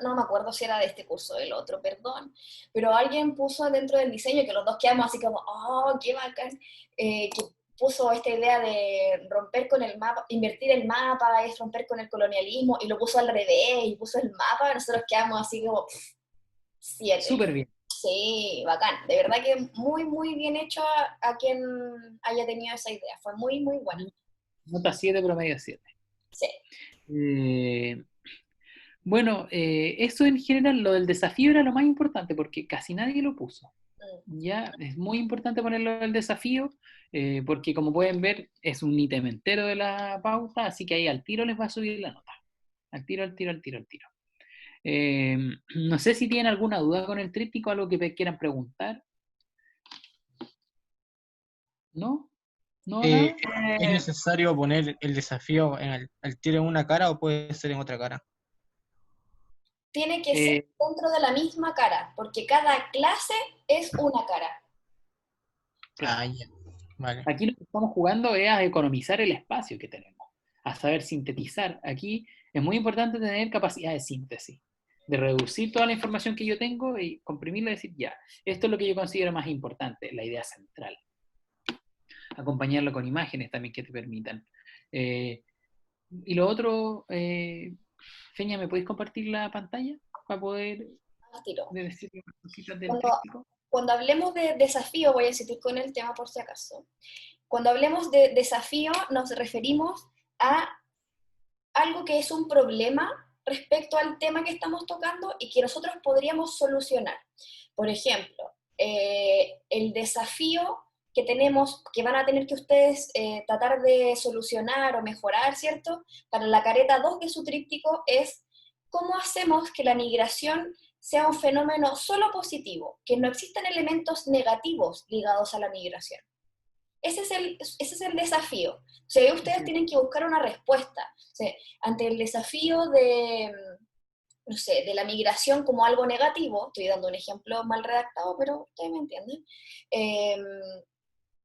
Speaker 1: No me acuerdo si era de este curso o del otro, perdón, pero alguien puso dentro del diseño, que los dos quedamos así como, oh, qué bacán, que puso esta idea de romper con el mapa, invertir el mapa, es romper con el colonialismo, y lo puso al revés, y puso el mapa, nosotros quedamos así como 7.
Speaker 4: Súper bien.
Speaker 1: Sí, bacán, de verdad que muy, muy bien hecho a quien haya tenido esa idea, fue muy, muy bueno.
Speaker 4: Nota 7, promedio 7.
Speaker 1: Sí.
Speaker 4: Bueno, eso en general, lo del desafío era lo más importante porque casi nadie lo puso. Ya, es muy importante ponerlo el desafío, porque como pueden ver, es un ítem entero de la pauta, así que ahí al tiro les va a subir la nota. Al tiro, al tiro, al tiro, al tiro. No sé si tienen alguna duda con el tríptico, algo que quieran preguntar. ¿No? ¿No, nada?
Speaker 2: ¿Es necesario poner el desafío al tiro en una cara o puede ser en otra cara?
Speaker 1: Tiene que ser dentro de la misma cara, porque cada clase es una cara.
Speaker 4: Claro.
Speaker 2: Ah, ya. Vale.
Speaker 4: Aquí lo que estamos jugando es a economizar el espacio que tenemos, a saber sintetizar. Aquí es muy importante tener capacidad de síntesis, de reducir toda la información que yo tengo y comprimirla y decir, ya, esto es lo que yo considero más importante, la idea central. Acompañarlo con imágenes también que te permitan. Y lo otro, Feña, ¿me podéis compartir la pantalla para poder decir las cositas del tríptico?
Speaker 1: Cuando hablemos de desafío, voy a insistir con el tema por si acaso. Cuando hablemos de desafío, nos referimos a algo que es un problema respecto al tema que estamos tocando y que nosotros podríamos solucionar. Por ejemplo, el desafío que tenemos, que van a tener que ustedes tratar de solucionar o mejorar, ¿cierto? Para la careta 2 de su tríptico es cómo hacemos que la migración sea un fenómeno solo positivo, que no existan elementos negativos ligados a la migración. Ese es el desafío. O sea, ustedes tienen que buscar una respuesta. O sea, ante el desafío de, no sé, de la migración como algo negativo, estoy dando un ejemplo mal redactado, pero ustedes me entienden,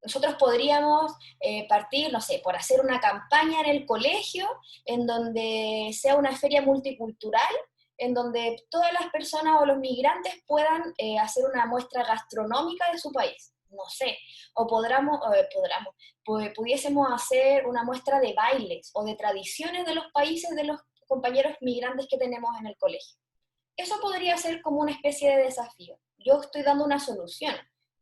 Speaker 1: nosotros podríamos partir, no sé, por hacer una campaña en el colegio, en donde sea una feria multicultural, en donde todas las personas o los migrantes puedan hacer una muestra gastronómica de su país, no sé, o pudiésemos hacer una muestra de bailes o de tradiciones de los países de los compañeros migrantes que tenemos en el colegio. Eso podría ser como una especie de desafío. Yo estoy dando una solución.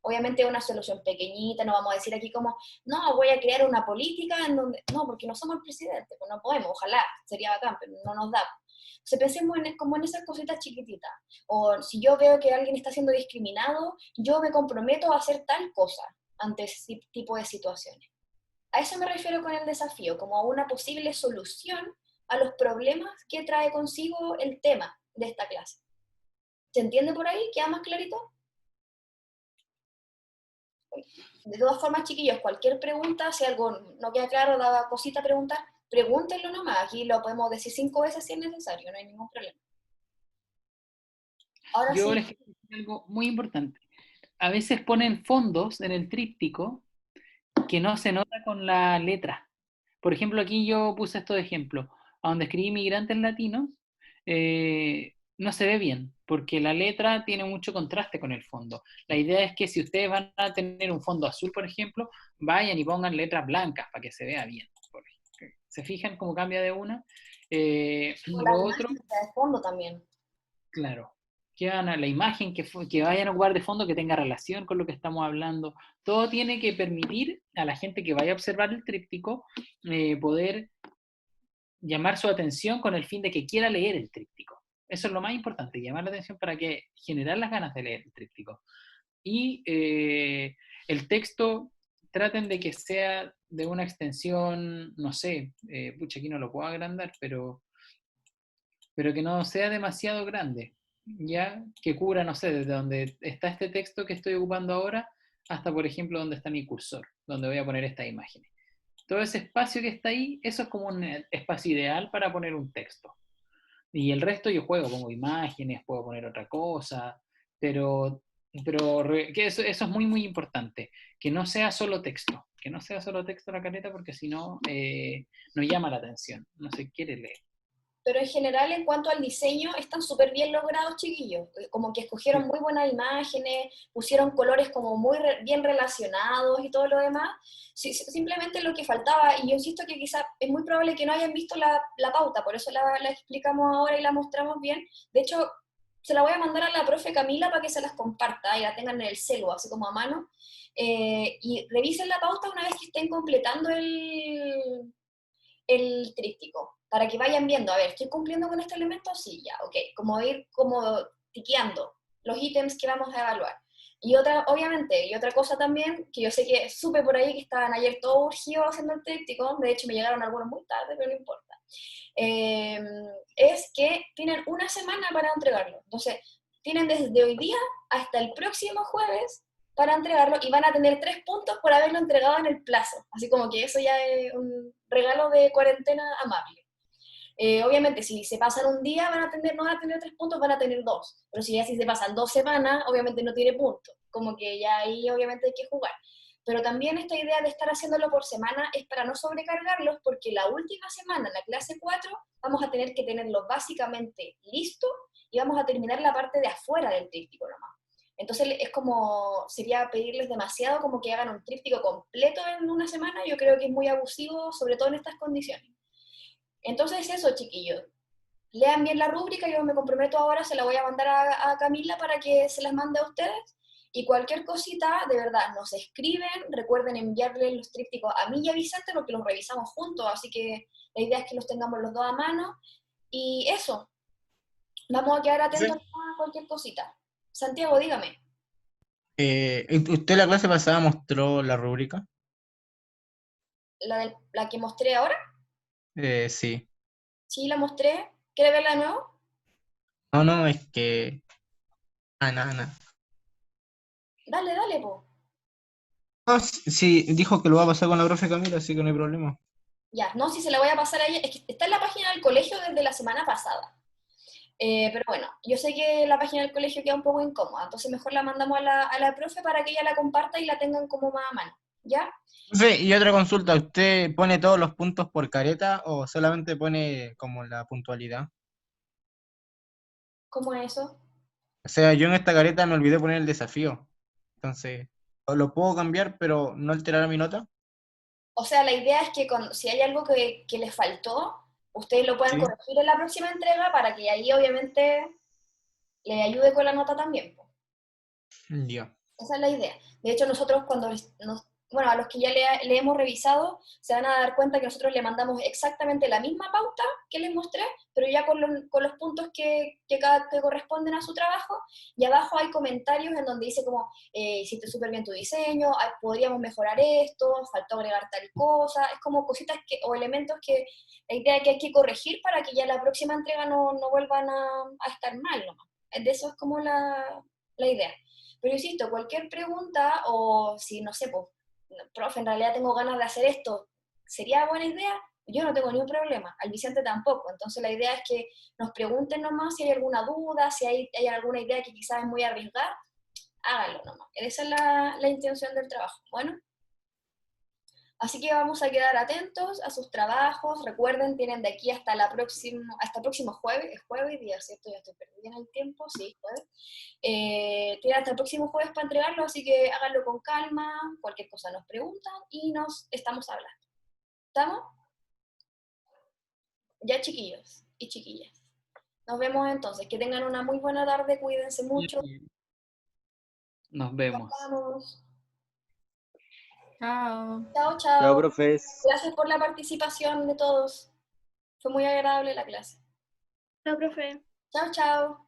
Speaker 1: Obviamente una solución pequeñita, no vamos a decir aquí como, no, voy a crear una política en donde, no, porque no somos el presidente, pues no podemos, ojalá, sería bacán, pero no nos da. O sea, pensemos como en esas cositas chiquititas. O si yo veo que alguien está siendo discriminado, yo me comprometo a hacer tal cosa ante ese tipo de situaciones. A eso me refiero con el desafío, como a una posible solución a los problemas que trae consigo el tema de esta clase. ¿Se entiende por ahí? ¿Queda más clarito? De todas formas, chiquillos, cualquier pregunta, si algo no queda claro, daba cosita preguntar, pregúntenlo nomás. Aquí lo podemos decir 5 veces si es necesario, no hay ningún problema. Ahora
Speaker 4: Yo
Speaker 1: sí.
Speaker 4: les quiero decir algo muy importante. A veces ponen fondos en el tríptico que no se nota con la letra. Por ejemplo, aquí yo puse estos ejemplos, a donde escribí migrantes latinos, no se ve bien, porque la letra tiene mucho contraste con el fondo. La idea es que si ustedes van a tener un fondo azul, por ejemplo, vayan y pongan letras blancas para que se vea bien. ¿Se fijan cómo cambia de una? Lo otro,
Speaker 1: de fondo también.
Speaker 4: claro, que hagan a la imagen que vayan a ocupar de fondo que tenga relación con lo que estamos hablando. Todo tiene que permitir a la gente que vaya a observar el tríptico poder llamar su atención con el fin de que quiera leer el tríptico. Eso es lo más importante, llamar la atención para que generar las ganas de leer el tríptico. Y el texto, traten de que sea de una extensión, no sé, pucha, aquí no lo puedo agrandar, pero que no sea demasiado grande, ya que cubra, no sé, desde donde está este texto que estoy ocupando ahora hasta, por ejemplo, donde está mi cursor, donde voy a poner estas imágenes. Todo ese espacio que está ahí, eso es como un espacio ideal para poner un texto. Y el resto yo juego, pongo imágenes, puedo poner otra cosa, pero que eso es muy, muy importante, que no sea solo texto, la careta, porque si no, no llama la atención, no se quiere leer.
Speaker 1: Pero en general, en cuanto al diseño, están súper bien logrados, chiquillos. Como que escogieron muy buenas imágenes, pusieron colores como muy bien relacionados y todo lo demás. Sí, simplemente lo que faltaba, y yo insisto que quizás es muy probable que no hayan visto la pauta, por eso la explicamos ahora y la mostramos bien. De hecho, se la voy a mandar a la profe Camila para que se las comparta y la tengan en el celu, así como a mano. Y revisen la pauta una vez que estén completando el tríptico, para que vayan viendo, a ver, ¿estoy cumpliendo con este elemento? Sí, ya, ok, como ir como tiqueando los ítems que vamos a evaluar. Y otra, obviamente, y otra cosa también, que yo sé que supe por ahí que estaban ayer todos urgidos haciendo el tríptico, de hecho me llegaron algunos muy tarde, pero no importa, eh, es que tienen una semana para entregarlo. Entonces, tienen desde hoy día hasta el próximo jueves para entregarlo y van a tener 3 puntos por haberlo entregado en el plazo. Así como que eso ya es un regalo de cuarentena amable. Obviamente, si se pasan un día, no van a tener 3 puntos, van a tener 2. Pero si se pasan 2 semanas, obviamente no tiene puntos. Como que ya ahí obviamente hay que jugar. Pero también esta idea de estar haciéndolo por semana es para no sobrecargarlos, porque la última semana, en la clase 4, vamos a tener que tenerlo básicamente listo y vamos a terminar la parte de afuera del tríptico nomás. Entonces es como, sería pedirles demasiado como que hagan un tríptico completo en una semana, yo creo que es muy abusivo, sobre todo en estas condiciones. Entonces eso, chiquillos, lean bien la rúbrica, yo me comprometo ahora, se la voy a mandar a Camila para que se las mande a ustedes, y cualquier cosita, de verdad, nos escriben, recuerden enviarle los trípticos a mí y a Vicente, porque los revisamos juntos, así que la idea es que los tengamos los dos a mano, y eso, vamos a quedar atentos a cualquier cosita. Santiago, dígame.
Speaker 2: ¿Usted la clase pasada mostró la rúbrica?
Speaker 1: La que mostré ahora,
Speaker 2: Sí.
Speaker 1: sí la mostré, ¿quiere verla de nuevo?
Speaker 2: No, no, es que... nada.
Speaker 1: Dale, dale, po.
Speaker 2: No, sí, dijo que lo va a pasar con la profe Camila, así que no hay problema.
Speaker 1: Ya, no, si se la voy a pasar a ella, es que está en la página del colegio desde la semana pasada. Pero bueno, yo sé que la página del colegio queda un poco incómoda, entonces mejor la mandamos a la profe para que ella la comparta y la tengan como más a mano, ¿ya?
Speaker 2: Profe, y otra consulta, ¿usted pone todos los puntos por careta o solamente pone como la puntualidad?
Speaker 1: ¿Cómo es eso?
Speaker 2: O sea, yo en esta careta me olvidé poner el desafío. Entonces, lo puedo cambiar, pero no alterará mi nota.
Speaker 1: O sea, la idea es que si hay algo que les faltó, ustedes lo puedan
Speaker 2: Sí.
Speaker 1: corregir en la próxima entrega para que ahí obviamente le ayude con la nota también, po.
Speaker 2: Ya.
Speaker 1: Esa es la idea. De hecho, nosotros bueno, a los que ya le hemos revisado, se van a dar cuenta que nosotros le mandamos exactamente la misma pauta que les mostré, pero ya con los puntos que corresponden a su trabajo, y abajo hay comentarios en donde dice como, hiciste súper bien tu diseño, podríamos mejorar esto, faltó agregar tal cosa, es como cositas o elementos que la idea es que hay que corregir para que ya la próxima entrega no vuelvan a estar mal nomás. De eso es como la idea. Pero insisto, cualquier pregunta o si, no sé, pues, profe, en realidad tengo ganas de hacer esto, ¿sería buena idea? Yo no tengo ningún problema, al Vicente tampoco. Entonces la idea es que nos pregunten nomás si hay alguna duda, si hay alguna idea que quizás es muy arriesgada, háganlo nomás. Esa es la intención del trabajo. Bueno, así que vamos a quedar atentos a sus trabajos. Recuerden, tienen de aquí hasta el próximo jueves, es jueves día, ¿cierto? Ya estoy perdida en el tiempo, sí, jueves. Tienen hasta el próximo jueves para entregarlo, así que háganlo con calma, cualquier cosa nos preguntan y nos estamos hablando. ¿Estamos? Ya, chiquillos y chiquillas. Nos vemos entonces. Que tengan una muy buena tarde, cuídense mucho.
Speaker 4: Nos vemos.
Speaker 1: Vamos.
Speaker 3: Chao.
Speaker 1: Chao,
Speaker 6: Chao,
Speaker 1: chao.
Speaker 6: profes.
Speaker 1: Gracias por la participación de todos. Fue muy agradable la clase.
Speaker 8: Chao, profe.
Speaker 1: Chao, chao.